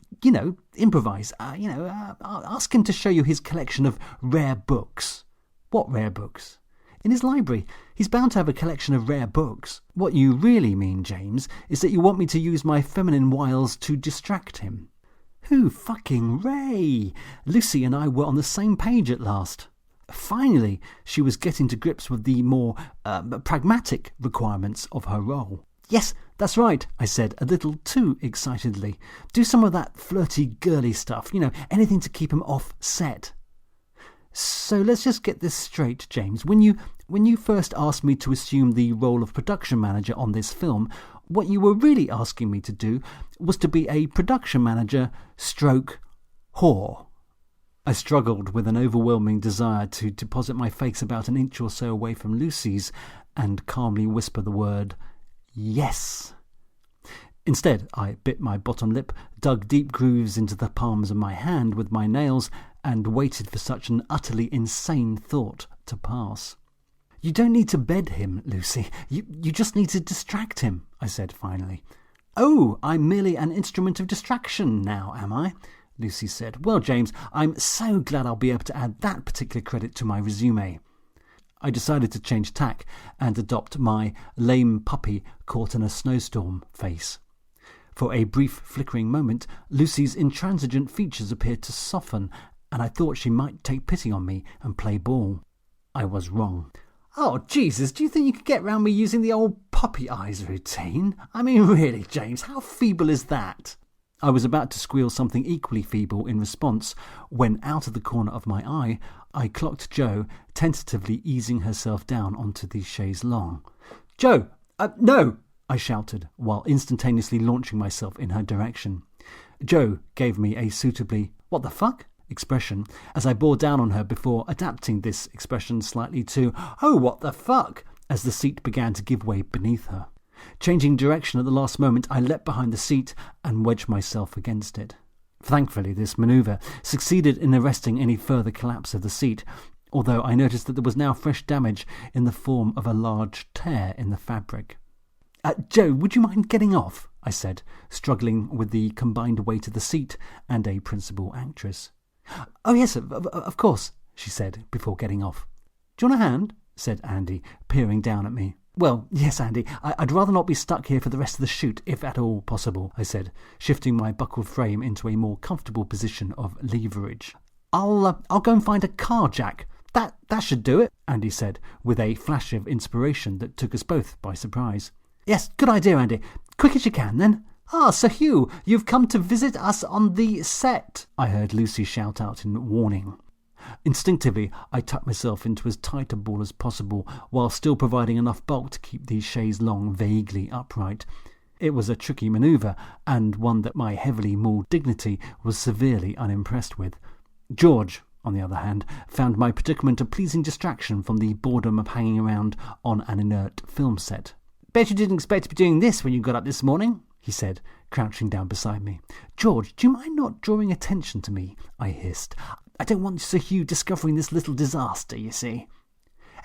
A: improvise. Ask him to show you his collection of rare books. What rare books? In his library. He's bound to have a collection of rare books. What you really mean, James, is that you want me to use my feminine wiles to distract him. Who fucking Ray? Lucy and I were on the same page at last. Finally, she was getting to grips with the more pragmatic requirements of her role. Yes, that's right, I said, a little too excitedly. Do some of that flirty, girly stuff, anything to keep him off set. So let's just get this straight, James. When you first asked me to assume the role of production manager on this film, what you were really asking me to do was to be a production manager stroke whore. I struggled with an overwhelming desire to deposit my face about an inch or so away from Lucy's and calmly whisper the word yes. Instead, I bit my bottom lip, dug deep grooves into the palms of my hand with my nails, and waited for such an utterly insane thought to pass. You don't need to bed him, Lucy. You just need to distract him, I said finally. Oh, I'm merely an instrument of distraction now, am I? Lucy said. Well, James, I'm so glad I'll be able to add that particular credit to my resume. I decided to change tack and adopt my lame puppy caught in a snowstorm face. For a brief flickering moment, Lucy's intransigent features appeared to soften, and I thought she might take pity on me and play ball. I was wrong. Oh, Jesus, do you think you could get round me using the old puppy eyes routine? I mean, really, James, how feeble is that? I was about to squeal something equally feeble in response when, out of the corner of my eye, I clocked Jo tentatively easing herself down onto the chaise longue. Jo! No! I shouted, while instantaneously launching myself in her direction. Jo gave me a suitably "what the fuck?" expression as I bore down on her before adapting this expression slightly to "oh, what the fuck?" as the seat began to give way beneath her. Changing direction at the last moment, I leapt behind the seat and wedged myself against it. Thankfully, this manoeuvre succeeded in arresting any further collapse of the seat, although I noticed that there was now fresh damage in the form of a large tear in the fabric. Jo, would you mind getting off? I said, struggling with the combined weight of the seat and a principal actress. Oh, yes, of course, she said, before getting off. Do you want a hand? Said Andy, peering down at me. Well, yes, Andy, I'd rather not be stuck here for the rest of the shoot, if at all possible, I said, shifting my buckled frame into a more comfortable position of leverage. I'll go and find a car, Jack. That should do it, Andy said, with a flash of inspiration that took us both by surprise. Yes, good idea, Andy. Quick as you can, then. Ah, Sir Hugh, you've come to visit us on the set, I heard Lucy shout out in warning. Instinctively, I tucked myself into as tight a ball as possible, while still providing enough bulk to keep the chaise longue vaguely upright. It was a tricky manoeuvre, and one that my heavily mauled dignity was severely unimpressed with. George, on the other hand, found my predicament a pleasing distraction from the boredom of hanging around on an inert film set. Bet you didn't expect to be doing this when you got up this morning, he said, crouching down beside me. George, do you mind not drawing attention to me? I hissed. I don't want Sir Hugh discovering this little disaster, you see.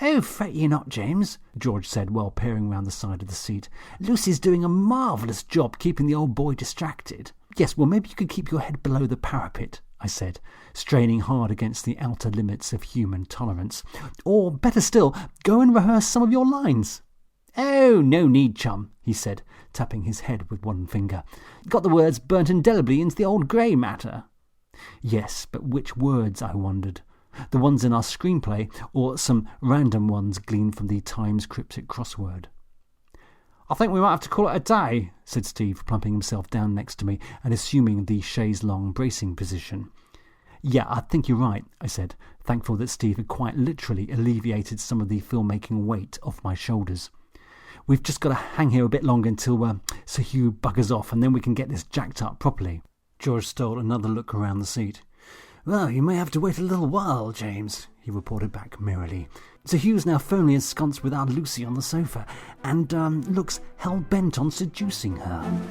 A: Oh, fret ye not, James, George said while peering round the side of the seat. Lucy's doing a marvellous job keeping the old boy distracted. Yes, well, maybe you could keep your head below the parapet, I said, straining hard against the outer limits of human tolerance. Or, better still, go and rehearse some of your lines. Oh, no need, chum, he said, tapping his head with one finger. Got the words burnt indelibly into the old grey matter. Yes, but which words, I wondered? The ones in our screenplay, or some random ones gleaned from the Times cryptic crossword? I think we might have to call it a day, said Steve, plumping himself down next to me and assuming the chaise-longue bracing position. Yeah, I think you're right, I said, thankful that Steve had quite literally alleviated some of the filmmaking weight off my shoulders. We've just got to hang here a bit longer until Sir Hugh buggers off, and then we can get this jacked up properly. George stole another look around the seat. Well, you may have to wait a little while, James, he reported back merrily. Sir Hugh's now firmly ensconced with our Lucy on the sofa, and looks hell-bent on seducing her.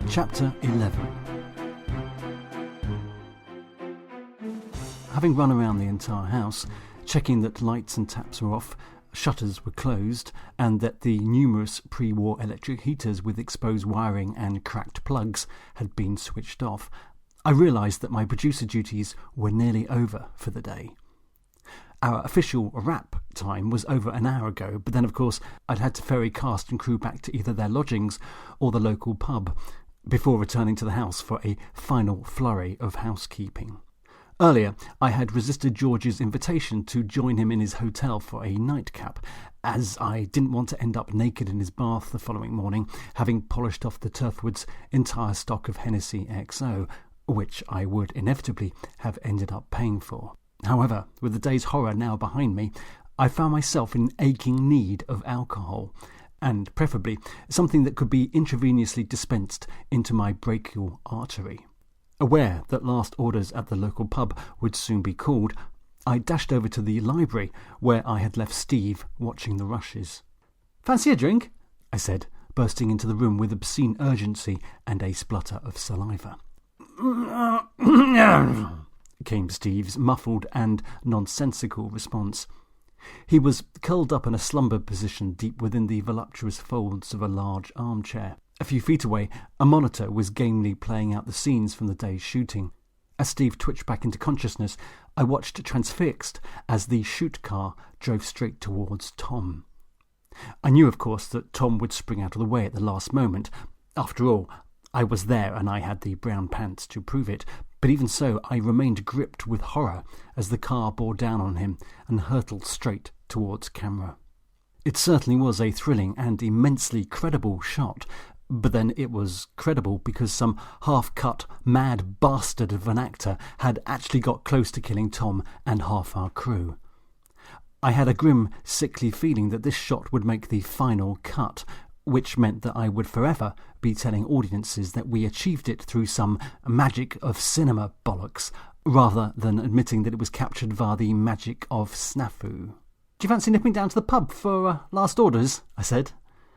A: Chapter 11. Having run around the entire house, checking that lights and taps were off, shutters were closed, and that the numerous pre-war electric heaters with exposed wiring and cracked plugs had been switched off, I realised that my producer duties were nearly over for the day. Our official wrap time was over an hour ago, but then, of course, I'd had to ferry cast and crew back to either their lodgings or the local pub, before returning to the house for a final flurry of housekeeping. Earlier, I had resisted George's invitation to join him in his hotel for a nightcap, as I didn't want to end up naked in his bath the following morning, having polished off the Turfwood's entire stock of Hennessy XO, which I would inevitably have ended up paying for. However, with the day's horror now behind me, I found myself in aching need of alcohol, and preferably something that could be intravenously dispensed into my brachial artery. Aware that last orders at the local pub would soon be called, I dashed over to the library where I had left Steve watching the rushes. Fancy a drink? I said, bursting into the room with obscene urgency and a splutter of saliva. Came Steve's muffled and nonsensical response. He was curled up in a slumber position deep within the voluptuous folds of a large armchair. A few feet away, a monitor was gamely playing out the scenes from the day's shooting. As Steve twitched back into consciousness, I watched transfixed as the shoot car drove straight towards Tom. I knew, of course, that Tom would spring out of the way at the last moment. After all, I was there and I had the brown pants to prove it, but even so I remained gripped with horror as the car bore down on him and hurtled straight towards camera. It certainly was a thrilling and immensely credible shot, but then it was credible because some half-cut, mad bastard of an actor had actually got close to killing Tom and half our crew. I had a grim, sickly feeling that this shot would make the final cut, which meant that I would forever be telling audiences that we achieved it through some magic of cinema bollocks, rather than admitting that it was captured via the magic of snafu. Do you fancy nipping down to the pub for last orders? I said.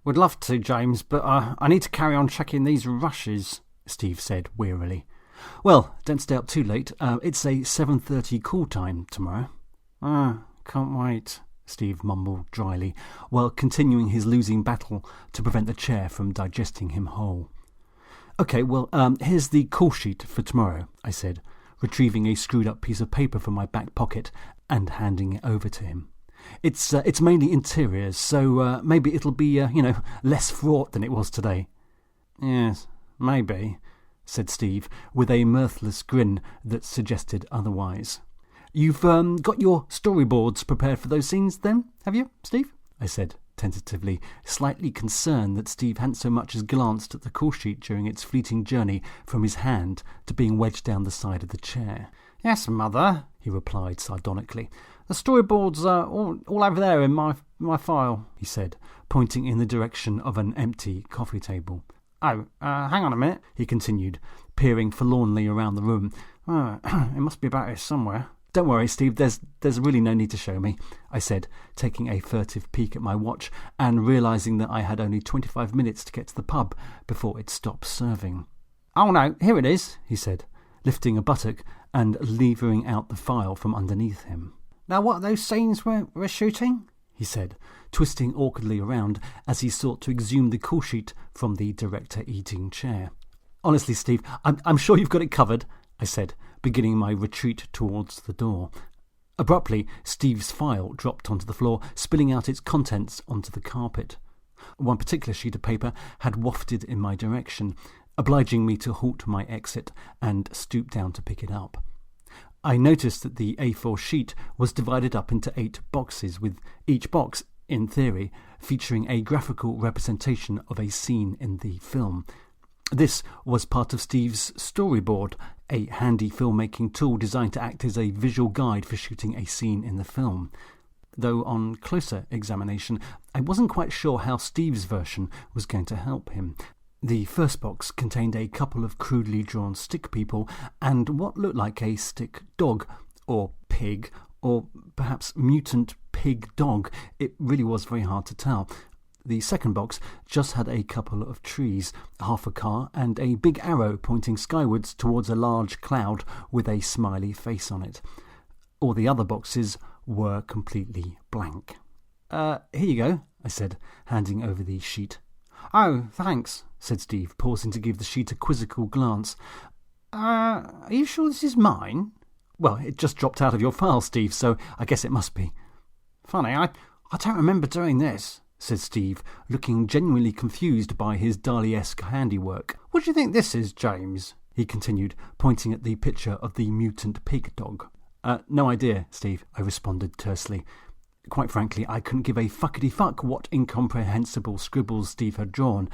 A: Would love to, James, but I need to carry on checking these rushes, Steve said wearily. Well, don't stay up too late. It's a 7:30 call time tomorrow. Can't wait, Steve mumbled dryly, while continuing his losing battle to prevent the chair from digesting him whole. OK, well, here's the call sheet for tomorrow, I said, retrieving a screwed-up piece of paper from my back pocket and handing it over to him. It's mainly interiors, so maybe it'll be, less fraught than it was today. Yes, maybe, said Steve, with a mirthless grin that suggested otherwise. You've got your storyboards prepared for those scenes then, have you, Steve? I said, tentatively, slightly concerned that Steve hadn't so much as glanced at the call sheet during its fleeting journey from his hand to being wedged down the side of the chair. Yes, Mother, he replied sardonically. The storyboards are all over there in my file, he said, pointing in the direction of an empty coffee table. Oh, hang on a minute, he continued, peering forlornly around the room. It must be about here somewhere. Don't worry, Steve, there's really no need to show me, I said, taking a furtive peek at my watch and realising that I had only 25 minutes to get to the pub before it stopped serving. Oh no, here it is, he said, lifting a buttock and levering out the file from underneath him. Now what are those scenes we're shooting? He said, twisting awkwardly around as he sought to exhume the call sheet from the director-eating chair. Honestly, Steve, I'm sure you've got it covered, I said, beginning my retreat towards the door. Abruptly, Steve's file dropped onto the floor, spilling out its contents onto the carpet. One particular sheet of paper had wafted in my direction, obliging me to halt my exit and stoop down to pick it up. I noticed that the A4 sheet was divided up into 8 boxes, with each box, in theory, featuring a graphical representation of a scene in the film. This was part of Steve's storyboard, a handy filmmaking tool designed to act as a visual guide for shooting a scene in the film. Though on closer examination, I wasn't quite sure how Steve's version was going to help him. The first box contained a couple of crudely drawn stick people and what looked like a stick dog, or pig, or perhaps mutant pig dog. It really was very hard to tell. The second box just had a couple of trees, half a car, and a big arrow pointing skywards towards a large cloud with a smiley face on it. All the other boxes were completely blank. Here you go, I said, handing over the sheet. Oh, thanks, said Steve, pausing to give the sheet a quizzical glance. Are you sure this is mine? Well, it just dropped out of your file, Steve, so I guess it must be. Funny, I don't remember doing this, said Steve, looking genuinely confused by his Dali-esque handiwork. What do you think this is, James? He continued, pointing at the picture of the mutant pig dog. No idea, Steve, I responded tersely. Quite frankly, I couldn't give a fuckity-fuck what incomprehensible scribbles Steve had drawn.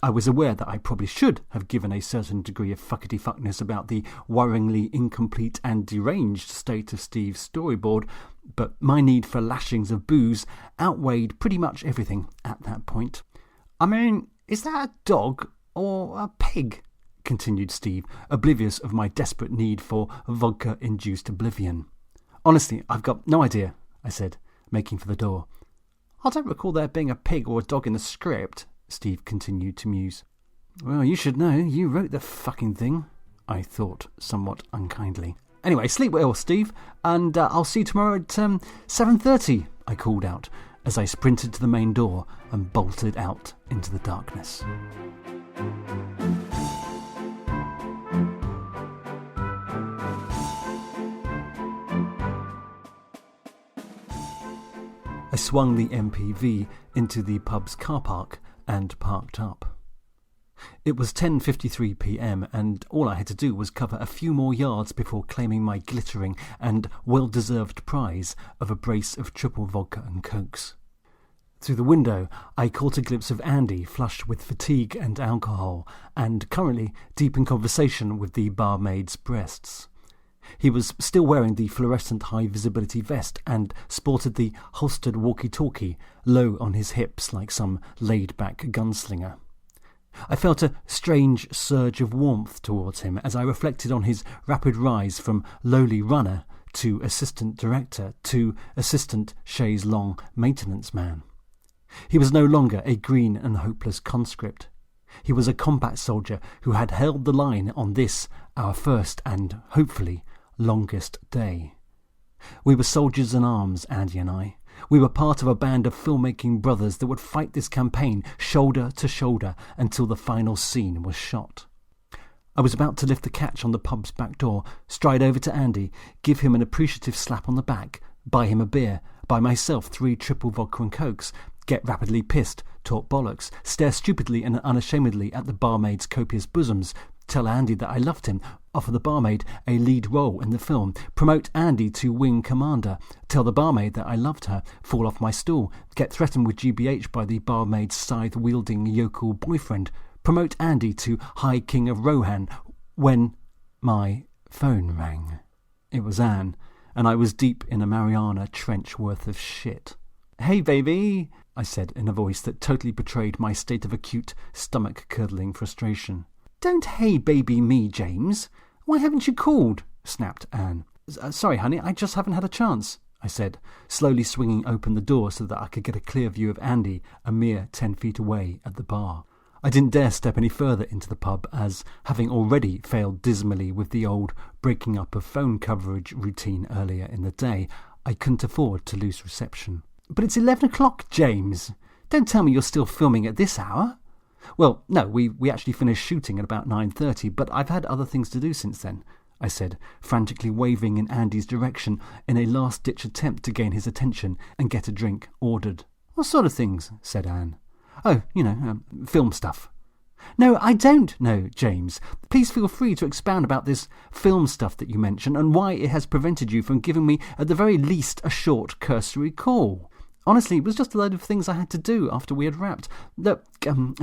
A: I was aware that I probably should have given a certain degree of fuckity-fuckness about the worryingly incomplete and deranged state of Steve's storyboard, but my need for lashings of booze outweighed pretty much everything at that point. I mean, is that a dog or a pig? Continued Steve, oblivious of my desperate need for vodka-induced oblivion. Honestly, I've got no idea, I said, making for the door. I don't recall there being a pig or a dog in the script, Steve continued to muse. Well, you should know. You wrote the fucking thing, I thought, somewhat unkindly. Anyway, sleep well, Steve, and I'll see you tomorrow at 7:30, I called out as I sprinted to the main door and bolted out into the darkness. I swung the MPV into the pub's car park and parked up. It was 10:53 p.m. and all I had to do was cover a few more yards before claiming my glittering and well-deserved prize of a brace of triple vodka and cokes. Through the window, I caught a glimpse of Andy, flushed with fatigue and alcohol, and currently deep in conversation with the barmaid's breasts. He was still wearing the fluorescent high-visibility vest and sported the holstered walkie-talkie low on his hips like some laid-back gunslinger. I felt a strange surge of warmth towards him as I reflected on his rapid rise from lowly runner to assistant director to assistant chaise longue maintenance man. He was no longer a green and hopeless conscript. He was a combat soldier who had held the line on this, our first and, hopefully, longest day. We were soldiers in arms, Andy and I. We were part of a band of filmmaking brothers that would fight this campaign shoulder to shoulder until the final scene was shot. I was about to lift the catch on the pub's back door, stride over to Andy, give him an appreciative slap on the back, buy him a beer, buy myself 3 triple vodka and cokes, get rapidly pissed, talk bollocks, stare stupidly and unashamedly at the barmaid's copious bosoms, tell Andy that I loved him, offer the barmaid a lead role in the film, promote Andy to wing commander, tell the barmaid that I loved her, fall off my stool, get threatened with GBH by the barmaid's scythe-wielding yokel boyfriend, promote Andy to High King of Rohan, when my phone rang. It was Anne, and I was deep in a Mariana Trench worth of shit. "Hey, baby," I said in a voice that totally betrayed my state of acute, stomach-curdling frustration. "Don't hey baby me, James. Why haven't you called?" snapped Anne. "Sorry, honey, I just haven't had a chance," I said, slowly swinging open the door so that I could get a clear view of Andy a mere 10 feet away at the bar. I didn't dare step any further into the pub as, having already failed dismally with the old breaking up of phone coverage routine earlier in the day, I couldn't afford to lose reception. "But it's 11 o'clock, James. Don't tell me you're still filming at this hour." "Well, no, we actually finished shooting at about 9:30, but I've had other things to do since then," I said, frantically waving in Andy's direction in a last-ditch attempt to gain his attention and get a drink ordered. "What sort of things?" said Anne. "Oh, film stuff." "No, I don't know, James. Please feel free to expound about this film stuff that you mentioned and why it has prevented you from giving me, at the very least, a short, cursory call. Honestly, it was just a load of things I had to do after we had wrapped. Look, Anne,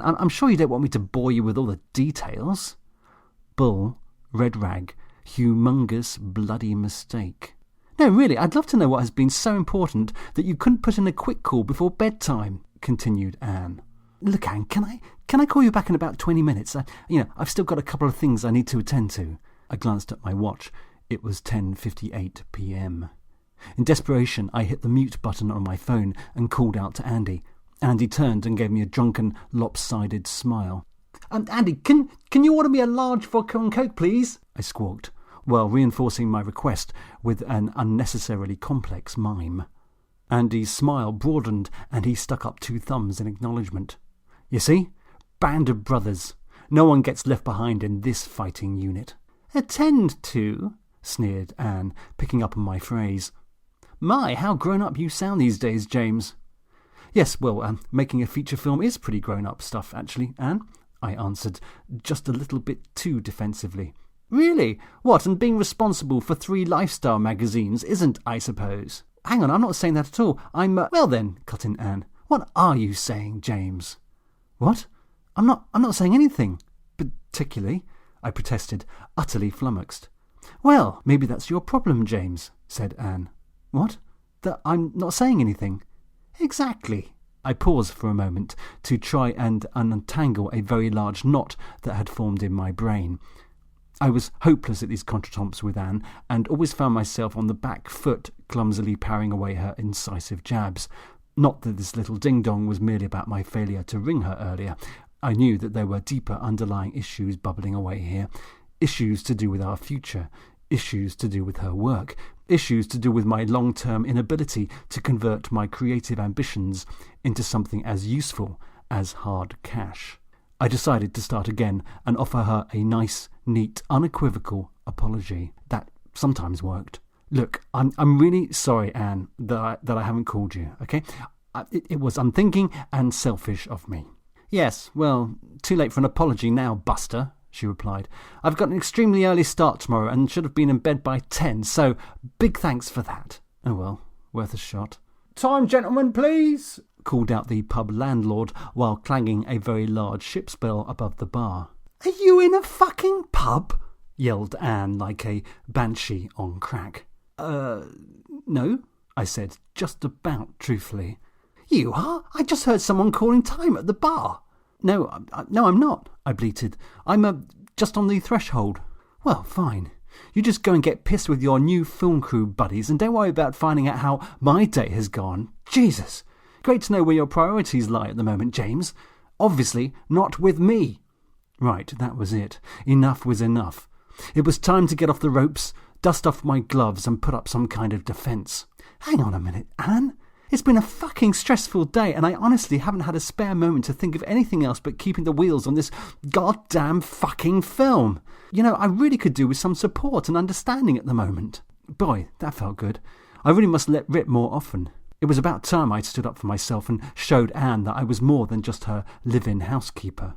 A: I'm sure you don't want me to bore you with all the details." Bull, red rag, humongous, bloody mistake. "No, really, I'd love to know what has been so important that you couldn't put in a quick call before bedtime," continued Anne. "Look, Anne, can I call you back in about 20 minutes? I've still got a couple of things I need to attend to." I glanced at my watch. It was 10:58 p.m. In desperation, I hit the mute button on my phone and called out to Andy. Andy turned and gave me a drunken, lopsided smile. "Andy, can you order me a large vodka and coke, please?" I squawked, while reinforcing my request with an unnecessarily complex mime. Andy's smile broadened and he stuck up 2 thumbs in acknowledgement. "You see? Band of brothers. No one gets left behind in this fighting unit." "Attend to?" sneered Anne, picking up on my phrase. "My, how grown-up you sound these days, James." "Yes, well, making a feature film is pretty grown-up stuff, actually, Anne," I answered, just a little bit too defensively. "Really? What, and being responsible for 3 lifestyle magazines isn't, I suppose?" "Hang on, I'm not saying that at all. Well then," cut in Anne, "what are you saying, James?" "What? I'm not saying anything, particularly," I protested, utterly flummoxed. "Well, maybe that's your problem, James," said Anne. "What? That I'm not saying anything?" "Exactly." I paused for a moment to try and untangle a very large knot that had formed in my brain. I was hopeless at these contretemps with Anne, and always found myself on the back foot, clumsily parrying away her incisive jabs. Not that this little ding-dong was merely about my failure to ring her earlier. I knew that there were deeper underlying issues bubbling away here, issues to do with our future, issues to do with her work, issues to do with my long-term inability to convert my creative ambitions into something as useful as hard cash. I decided to start again and offer her a nice, neat, unequivocal apology. That sometimes worked. "Look, I'm really sorry, Anne, that I haven't called you, okay? It was unthinking and selfish of me." "Yes, well, too late for an apology now, Buster," she replied. "I've got an extremely early start tomorrow and should have been in bed by 10, so big thanks for that." "Oh well, worth a shot." "Time, gentlemen, please," called out the pub landlord while clanging a very large ship's bell above the bar. "Are you in a fucking pub?" yelled Anne like a banshee on crack. No," I said, just about truthfully. "You are? I just heard someone calling time at the bar." No, I'm not," I bleated. "I'm just on the threshold." "Well, fine. You just go and get pissed with your new film crew buddies and don't worry about finding out how my day has gone. Jesus! Great to know where your priorities lie at the moment, James. Obviously not with me." Right, that was it. Enough was enough. It was time to get off the ropes, dust off my gloves and put up some kind of defence. "Hang on a minute, Anne. It's been a fucking stressful day, and I honestly haven't had a spare moment to think of anything else but keeping the wheels on this goddamn fucking film. I really could do with some support and understanding at the moment. Boy, that felt good. I really must let rip more often. It was about time I'd stood up for myself and showed Anne that I was more than just her live-in housekeeper.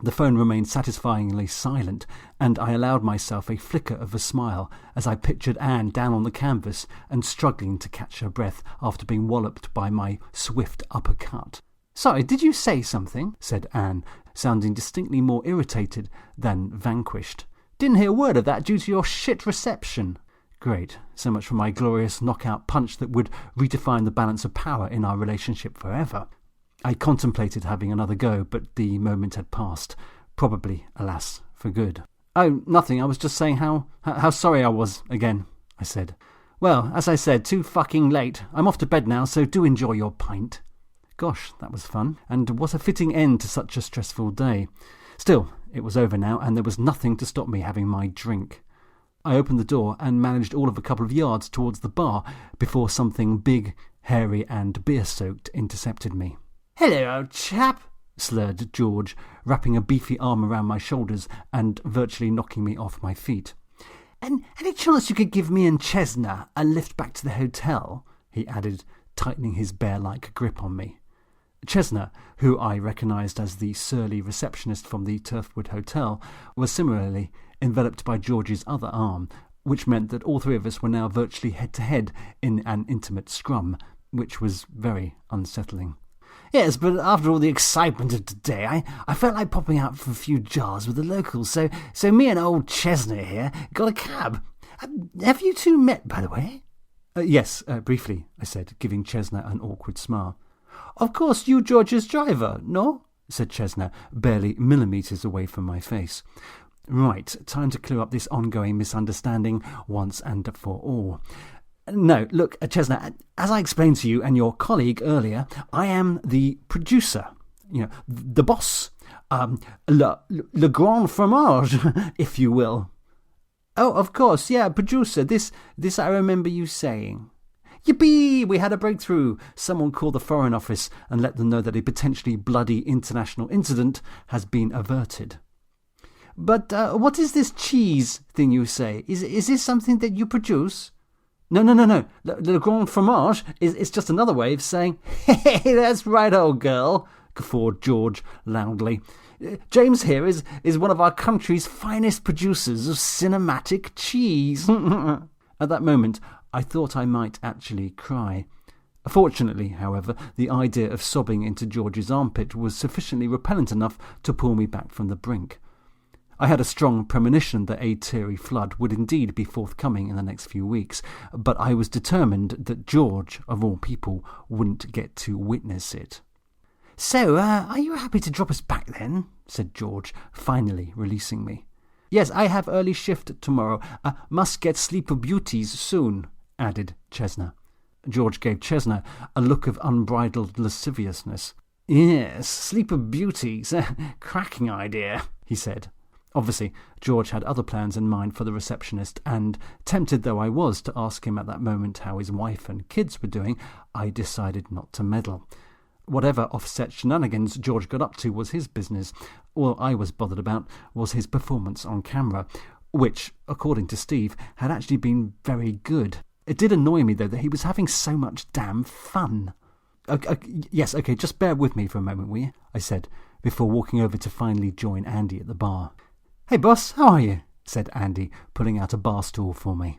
A: The phone remained satisfyingly silent, and I allowed myself a flicker of a smile as I pictured Anne down on the canvas and struggling to catch her breath after being walloped by my swift uppercut. "Sorry, did you say something?" said Anne, sounding distinctly more irritated than vanquished. "Didn't hear a word of that due to your shit reception." Great, so much for my glorious knockout punch that would redefine the balance of power in our relationship forever. I contemplated having another go, but the moment had passed. Probably, alas, for good. "Oh, nothing, I was just saying how sorry I was again," I said. "Well, as I said, too fucking late. I'm off to bed now, so do enjoy your pint." Gosh, that was fun, and what a fitting end to such a stressful day. Still, it was over now, and there was nothing to stop me having my drink. I opened the door and managed all of a couple of yards towards the bar before something big, hairy and beer-soaked intercepted me.
B: "Hello, old chap,"
A: slurred George, wrapping a beefy arm around my shoulders and virtually knocking me off my feet.
B: "And any chance you could give me and Chesna a lift back to the hotel?"
A: he added, tightening his bear-like grip on me. Chesna, who I recognised as the surly receptionist from the Turfwood Hotel, was similarly enveloped by George's other arm, which meant that all three of us were now virtually head-to-head in an intimate scrum, which was very unsettling.
B: "Yes, but after all the excitement of today, I felt like popping out for a few jars with the locals, so me and old Chesna here got a cab. Have you two met, by the way?"
A: Yes, briefly," I said, giving Chesna an awkward smile.
B: "Of course you George's driver, no?"
A: said Chesna, barely millimetres away from my face. Right, time to clear up this ongoing misunderstanding once and for all. "No, look, Chesna, as I explained to you and your colleague earlier, I am the producer, the boss, le grand fromage, if you will."
B: "Oh, of course, yeah, producer, this I remember you saying."
A: "Yippee! We had a breakthrough. Someone called the Foreign Office and let them know that a potentially bloody international incident has been averted."
B: "But what is this cheese thing you say? Is this something that you produce?"
A: No. Le grand fromage is just another way of saying,
B: "Hey, that's right, old girl,"
A: guffawed George loudly. "James here is one of our country's finest producers of cinematic cheese." At that moment, I thought I might actually cry. Fortunately, however, the idea of sobbing into George's armpit was sufficiently repellent enough to pull me back from the brink. I had a strong premonition that a teary flood would indeed be forthcoming in the next few weeks, but I was determined that George, of all people, wouldn't get to witness it.
B: "So, are you happy to drop us back then?" said George, finally releasing me.
A: "Yes, I have early shift tomorrow. Must get Sleep of Beauties soon," added Chesna. George gave Chesna a look of unbridled lasciviousness.
B: "Yes, Sleep of Beauties, cracking idea," he said.
A: Obviously, George had other plans in mind for the receptionist, and, tempted though I was to ask him at that moment how his wife and kids were doing, I decided not to meddle. Whatever offset shenanigans George got up to was his business. All I was bothered about was his performance on camera, which, according to Steve, had actually been very good. It did annoy me, though, that he was having so much damn fun. Yes, okay, just bear with me for a moment, will you?" I said, before walking over to finally join Andy at the bar.
B: "Hey, boss, how are you?"
A: said Andy, pulling out a bar stool for me.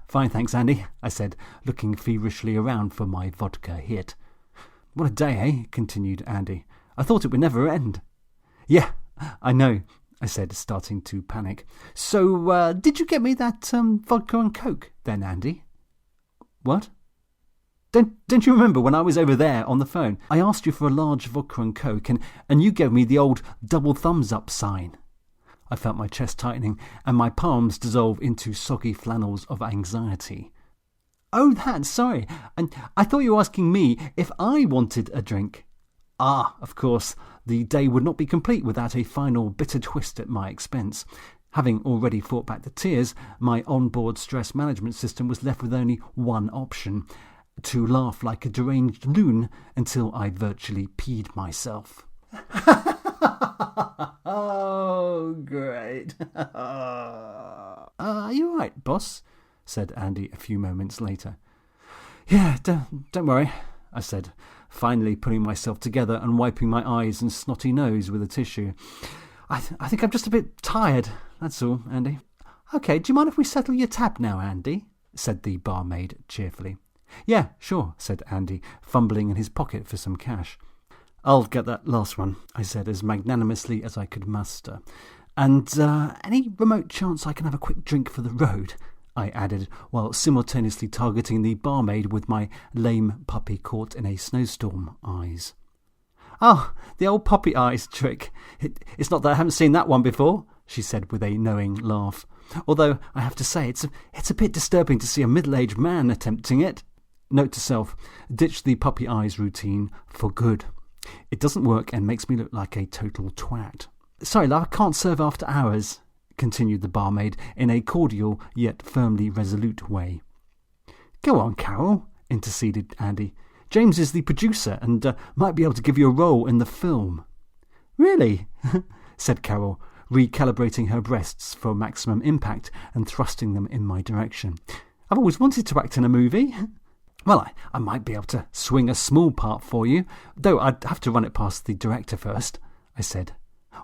A: "Fine, thanks, Andy," I said, looking feverishly around for my vodka hit. "What a day, eh?" continued Andy. "I thought it would never end." "Yeah, I know," I said, starting to panic.
B: "So, did you get me that vodka and coke, then, Andy?"
A: "What? Don't you remember when I was over there on the phone? I asked you for a large vodka and coke, and you gave me the old double thumbs-up sign." I felt my chest tightening, and my palms dissolve into soggy flannels of anxiety.
B: "Oh, that, sorry. And I thought you were asking me if I wanted a drink."
A: "Ah, of course, the day would not be complete without a final bitter twist at my expense. Having already fought back the tears, my onboard stress management system was left with only one option, to laugh like a deranged loon until I virtually peed myself.
B: Oh, great.
A: Are you all right, boss? Said Andy a few moments later. Yeah, don't worry, I said, finally putting myself together and wiping my eyes and snotty nose with a tissue. I think I'm just a bit tired, that's all, Andy. OK, do you mind if we settle your tab now, Andy? Said the barmaid cheerfully. Yeah, sure, said Andy, fumbling in his pocket for some cash. I'll get that last one, I said as magnanimously as I could muster. And any remote chance I can have a quick drink for the road? I added, while simultaneously targeting the barmaid with my lame puppy caught in a snowstorm eyes. Oh, the old puppy eyes trick. It's not that I haven't seen that one before, she said with a knowing laugh. Although, I have to say, it's a bit disturbing to see a middle-aged man attempting it. Note to self, ditch the puppy eyes routine for good. It doesn't work and makes me look like a total twat. Sorry, love, I can't serve after hours, continued the barmaid in a cordial yet firmly resolute way. Go on, Carol, interceded Andy. James is the producer and might be able to give you a role in the film. Really? Said Carol, recalibrating her breasts for maximum impact and thrusting them in my direction. I've always wanted to act in a movie. Well, I might be able to swing a small part for you, though I'd have to run it past the director first, I said.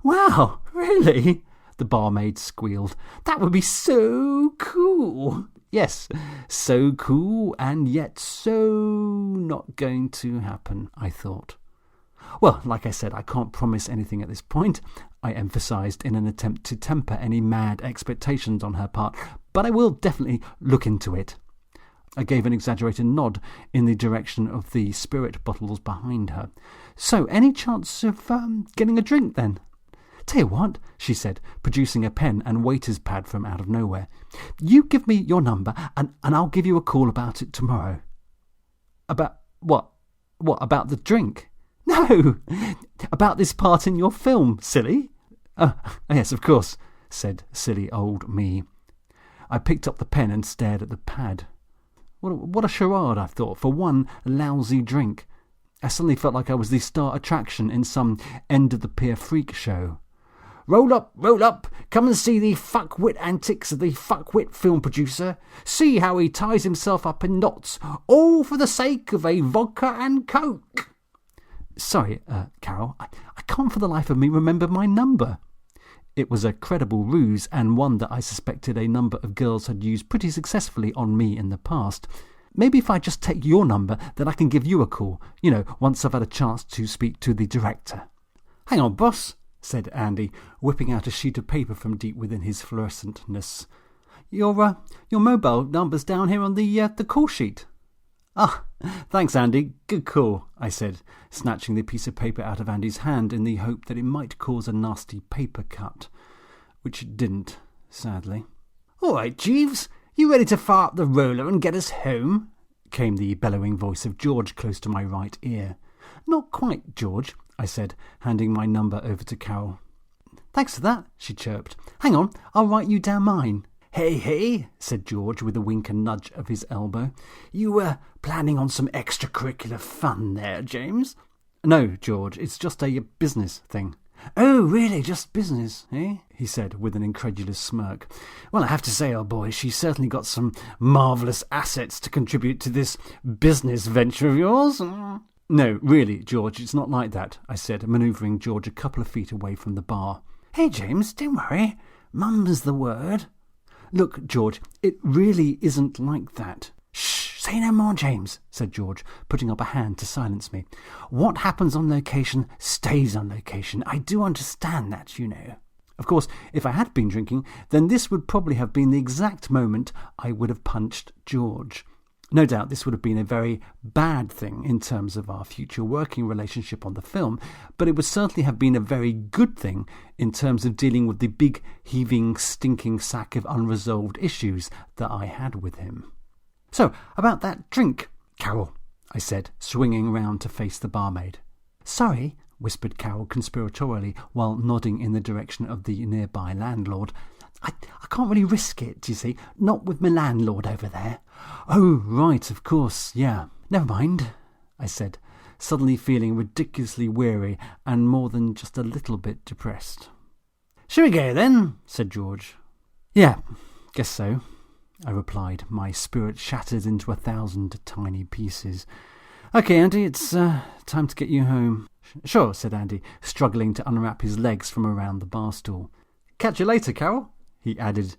A: Wow, really? The barmaid squealed. That would be so cool. Yes, so cool and yet so not going to happen, I thought. Well, like I said, I can't promise anything at this point, I emphasised in an attempt to temper any mad expectations on her part, but I will definitely look into it. I gave an exaggerated nod in the direction of the spirit bottles behind her. So, any chance of getting a drink then? Tell you what, she said, producing a pen and waiter's pad from out of nowhere. You give me your number and I'll give you a call about it tomorrow. About what? What, about the drink? No, about this part in your film, silly. Yes, of course, said silly old me. I picked up the pen and stared at the pad. What a charade, I thought, for one lousy drink. I suddenly felt like I was the star attraction in some end-of-the-pier freak show. Roll up, come and see the fuckwit antics of the fuckwit film producer. See how he ties himself up in knots, all for the sake of a vodka and coke. Sorry, Carol, I can't for the life of me remember my number. It was a credible ruse, and one that I suspected a number of girls had used pretty successfully on me in the past. Maybe if I just take your number, then I can give you a call, once I've had a chance to speak to the director. Hang on, boss, said Andy, whipping out a sheet of paper from deep within his fluorescentness. Your mobile number's down here on the call sheet. Ah, thanks, Andy. Good call, I said, snatching the piece of paper out of Andy's hand in the hope that it might cause a nasty paper cut, which it didn't, sadly. All right, Jeeves, you ready to fire up the roller and get us home? Came the bellowing voice of George close to my right ear. Not quite, George, I said, handing my number over to Carol. Thanks for that, she chirped. Hang on, I'll write you down mine. Hey, said George with a wink and nudge of his elbow. You were planning on some extracurricular fun there, James? No, George, it's just a business thing. Oh, really, just business, eh? He said with an incredulous smirk. Well, I have to say, old boy, she's certainly got some marvellous assets to contribute to this business venture of yours. No, really, George, it's not like that, I said, manoeuvring George a couple of feet away from the bar. Hey, James, don't worry. Mum's the word. Look, George, it really isn't like that. Shh, say no more, James, said George, putting up a hand to silence me. What happens on location stays on location. I do understand that, Of course, if I had been drinking, then this would probably have been the exact moment I would have punched George. No doubt this would have been a very bad thing in terms of our future working relationship on the film, but it would certainly have been a very good thing in terms of dealing with the big, heaving, stinking sack of unresolved issues that I had with him. So, about that drink, Carol, I said, swinging round to face the barmaid. Sorry, whispered Carol conspiratorially while nodding in the direction of the nearby landlord. I can't really risk it, you see, not with my landlord over there. Oh, right, of course, yeah. Never mind, I said, suddenly feeling ridiculously weary and more than just a little bit depressed.
B: Shall we go then? Said George.
A: Yeah, guess so, I replied, my spirit shattered into 1,000 tiny pieces. OK, Andy, it's time to get you home.
B: Sure, said Andy, struggling to unwrap his legs from around the bar stool.
A: Catch you later, Carol, he added,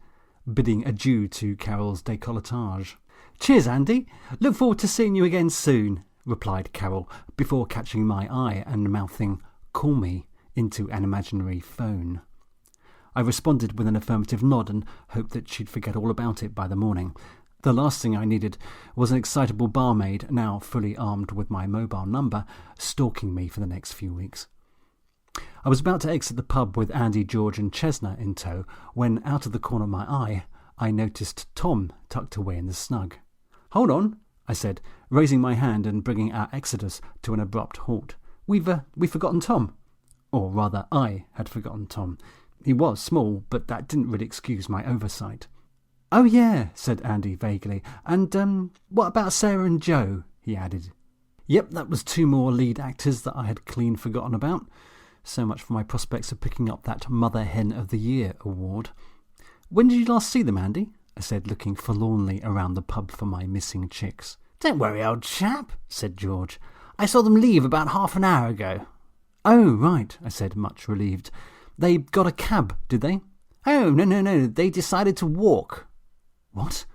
A: bidding adieu to Carol's décolletage.
B: Cheers, Andy. Look forward to seeing you again soon, replied Carol, before catching my eye and mouthing, call me, into an imaginary phone.
A: I responded with an affirmative nod and hoped that she'd forget all about it by the morning. The last thing I needed was an excitable barmaid, now fully armed with my mobile number, stalking me for the next few weeks. I was about to exit the pub with Andy, George and Chesna in tow when, out of the corner of my eye, I noticed Tom tucked away in the snug.
B: Hold on,
A: I said, raising my hand and bringing our exodus to an abrupt halt.
B: We've forgotten Tom.
A: Or rather, I had forgotten Tom. He was small, but that didn't really excuse my oversight.
B: Oh yeah, said Andy vaguely. And what about Sarah and Joe? He added.
A: Yep, that was 2 more lead actors that I had clean forgotten about. So much for my prospects of picking up that Mother Hen of the Year award.
B: When did you last see them, Andy?
A: I said, looking forlornly around the pub for my missing chicks.
B: Don't worry, old chap, said George. I saw them leave about half an hour ago.
A: Oh, right, I said, much relieved. They got a cab, did they?
B: Oh, no, they decided to walk.
A: What?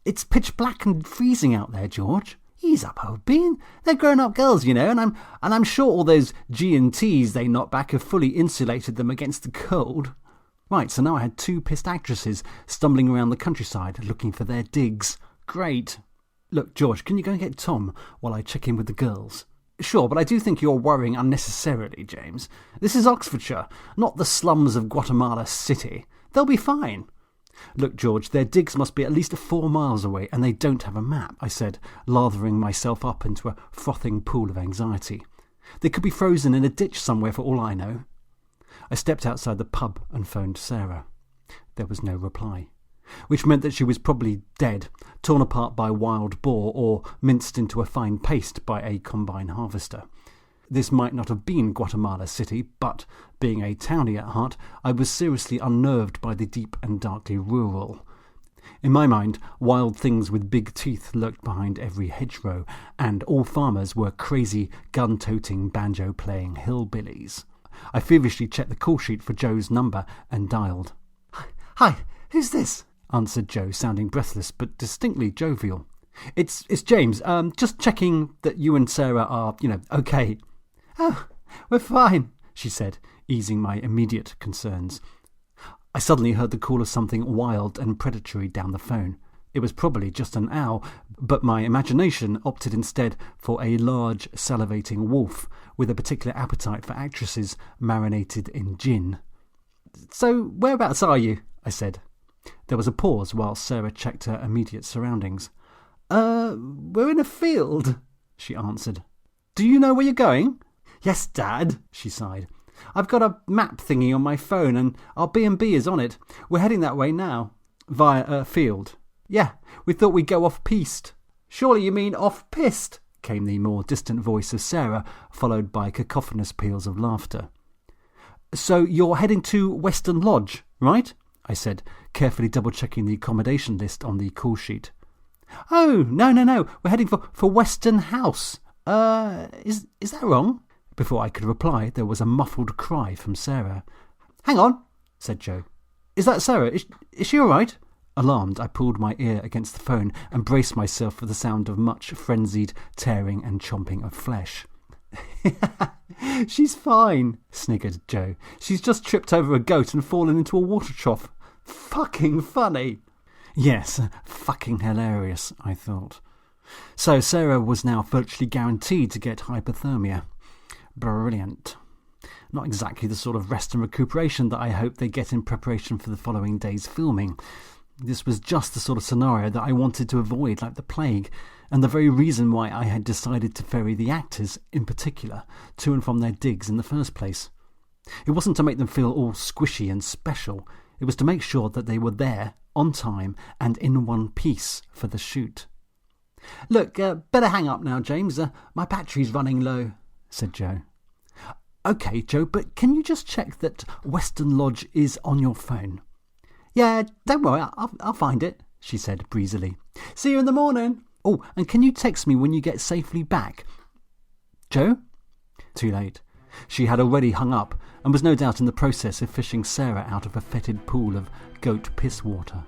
B: It's pitch black and freezing out there, George. Ease up, old bean. They're grown-up girls, you know, and I'm sure all those G&Ts they knocked back have fully insulated them against the cold.
A: Right, so now I had 2 pissed actresses stumbling around the countryside looking for their digs. Great. Look, George, can you go and get Tom while I check in with the girls?
B: Sure, but I do think you're worrying unnecessarily, James. This is Oxfordshire, not the slums of Guatemala City. They'll be fine.
A: Look, George, their digs must be at least 4 miles away, and they don't have a map, I said, lathering myself up into a frothing pool of anxiety. They could be frozen in a ditch somewhere for all I know. I stepped outside the pub and phoned Sarah. There was no reply, which meant that she was probably dead, torn apart by wild boar or minced into a fine paste by a combine harvester. This might not have been Guatemala City, but, being a townie at heart, I was seriously unnerved by the deep and darkly rural. In my mind, wild things with big teeth lurked behind every hedgerow, and all farmers were crazy, gun-toting, banjo-playing hillbillies. I feverishly checked the call sheet for Joe's number and dialed.
B: Hi, who's this?
A: Answered Joe, sounding breathless but distinctly jovial. It's James. Just checking that you and Sarah are, okay.
B: Oh, we're fine,
A: she said, easing my immediate concerns. I suddenly heard the call of something wild and predatory down the phone. It was probably just an owl, but my imagination opted instead for a large, salivating wolf with a particular appetite for actresses marinated in gin.
B: So, whereabouts are you? I said.
A: There was a pause while Sarah checked her immediate surroundings.
B: We're in a field, she answered.
A: Do you know where you're going?
B: Yes, Dad, she sighed. I've got a map thingy on my phone and our B&B is on it. We're heading that way now.
A: Via a field?
B: Yeah, we thought we'd go off-piste.
A: Surely you mean off-piste, came the more distant voice of Sarah, followed by cacophonous peals of laughter. So you're heading to Western Lodge, right? I said, carefully double-checking the accommodation list on the call sheet.
B: Oh, no. We're heading for Western House. Is that wrong?
A: Before I could reply, there was a muffled cry from Sarah.
B: Hang on, said Joe. Is that Sarah? Is she all right?
A: Alarmed, I pulled my ear against the phone and braced myself for the sound of much frenzied tearing and chomping of flesh.
B: She's fine, sniggered Joe. She's just tripped over a goat and fallen into a water trough. Fucking funny.
A: Yes, fucking hilarious, I thought. So Sarah was now virtually guaranteed to get hypothermia. Brilliant. Not exactly the sort of rest and recuperation that I hoped they get in preparation for the following day's filming. This was just the sort of scenario that I wanted to avoid like the plague, and the very reason why I had decided to ferry the actors, in particular, to and from their digs in the first place. It wasn't to make them feel all squishy and special. It was to make sure that they were there, on time, and in one piece for the shoot. Look, better hang up now, James. My battery's running low, said Joe. OK, Joe, but can you just check that Western Lodge is on your phone? Yeah, don't worry, I'll find it, she said breezily. See you in the morning. Oh, and can you text me when you get safely back? Joe? Too late. She had already hung up and was no doubt in the process of fishing Sarah out of a fetid pool of goat piss water.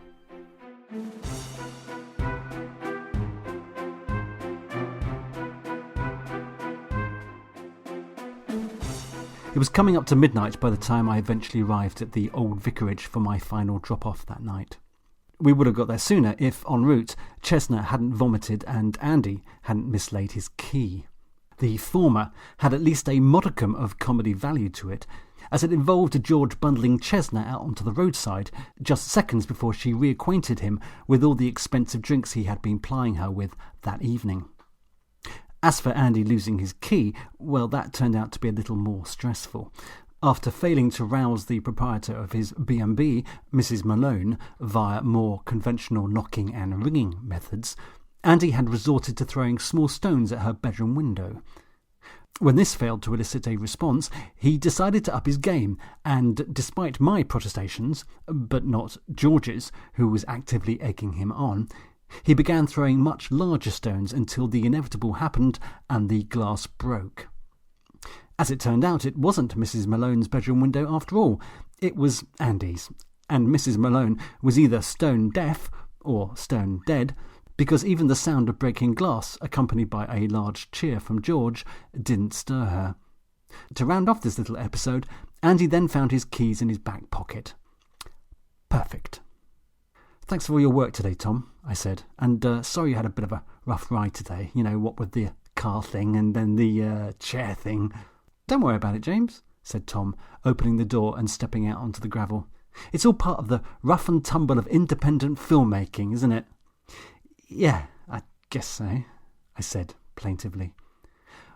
A: It was coming up to midnight by the time I eventually arrived at the old vicarage for my final drop-off that night. We would have got there sooner if, en route, Chestnut hadn't vomited and Andy hadn't mislaid his key. The former had at least a modicum of comedy value to it, as it involved George bundling Chestnut out onto the roadside just seconds before she reacquainted him with all the expensive drinks he had been plying her with that evening. As for Andy losing his key, well, that turned out to be a little more stressful. After failing to rouse the proprietor of his B&B, Mrs. Malone, via more conventional knocking and ringing methods, Andy had resorted to throwing small stones at her bedroom window. When this failed to elicit a response, he decided to up his game, and despite my protestations, but not George's, who was actively egging him on, he began throwing much larger stones until the inevitable happened and the glass broke. As it turned out, it wasn't Mrs. Malone's bedroom window after all. It was Andy's, and Mrs. Malone was either stone deaf or stone dead, because even the sound of breaking glass, accompanied by a large cheer from George, didn't stir her. To round off this little episode, Andy then found his keys in his back pocket. Perfect. Thanks for all your work today, Tom, I said, and sorry you had a bit of a rough ride today, what with the car thing and then the chair thing. Don't worry about it, James, said Tom, opening the door and stepping out onto the gravel. It's all part of the rough and tumble of independent filmmaking, isn't it? Yeah, I guess so, I said plaintively.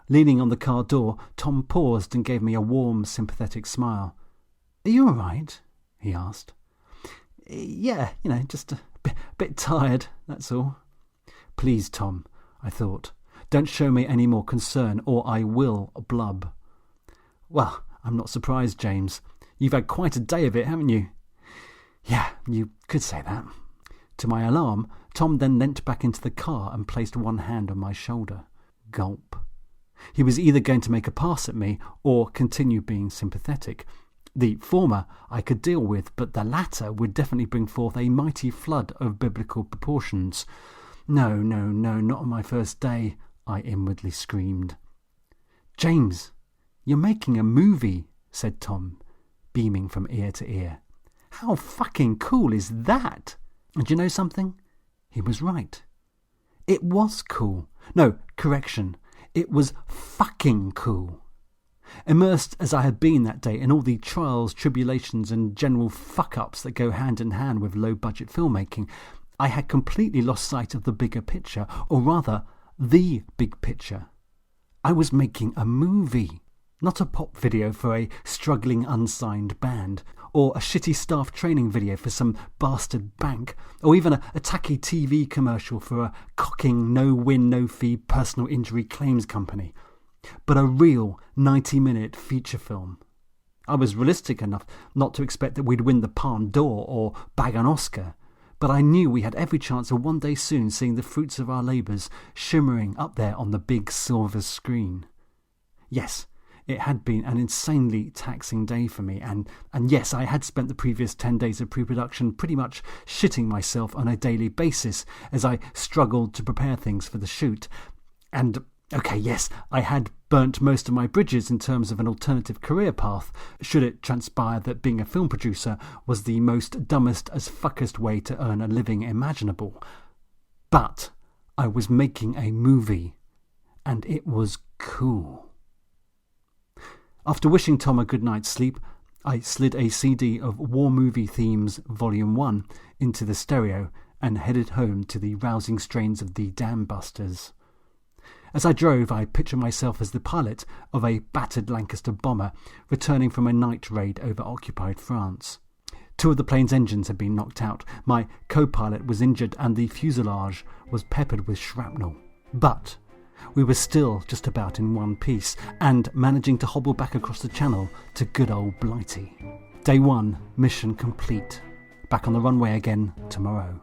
A: Leaning on the car door, Tom paused and gave me a warm, sympathetic smile. Are you all right? He asked. Yeah, just a bit tired, that's all. Please, Tom, I thought, don't show me any more concern or I will blub. Well, I'm not surprised, James. You've had quite a day of it, haven't you? Yeah, you could say that. To my alarm, Tom then leant back into the car and placed one hand on my shoulder. Gulp. He was either going to make a pass at me or continue being sympathetic. The former I could deal with, but the latter would definitely bring forth a mighty flood of biblical proportions. No, not on my first day, I inwardly screamed. James, you're making a movie, said Tom, beaming from ear to ear. How fucking cool is that? And you know something? He was right. It was cool. No, correction. It was fucking cool. Immersed as I had been that day in all the trials, tribulations and general fuck-ups that go hand in hand with low-budget filmmaking, I had completely lost sight of the bigger picture, or rather, the big picture. I was making a movie, not a pop video for a struggling unsigned band, or a shitty staff training video for some bastard bank, or even a tacky TV commercial for a cocking no-win, no-fee personal injury claims company. But a real 90-minute feature film. I was realistic enough not to expect that we'd win the Palme d'Or or bag an Oscar, but I knew we had every chance of one day soon seeing the fruits of our labours shimmering up there on the big silver screen. Yes, it had been an insanely taxing day for me, and yes, I had spent the previous 10 days of pre-production pretty much shitting myself on a daily basis as I struggled to prepare things for the shoot. And okay, yes, I had burnt most of my bridges in terms of an alternative career path, should it transpire that being a film producer was the most dumbest as fuckest way to earn a living imaginable. But I was making a movie, and it was cool. After wishing Tom a good night's sleep, I slid a CD of War Movie Themes Volume 1 into the stereo and headed home to the rousing strains of the Dam Busters. As I drove, I pictured myself as the pilot of a battered Lancaster bomber returning from a night raid over occupied France. 2 of the plane's engines had been knocked out, my co-pilot was injured, and the fuselage was peppered with shrapnel. But we were still just about in one piece, and managing to hobble back across the channel to good old Blighty. Day 1, mission complete. Back on the runway again tomorrow.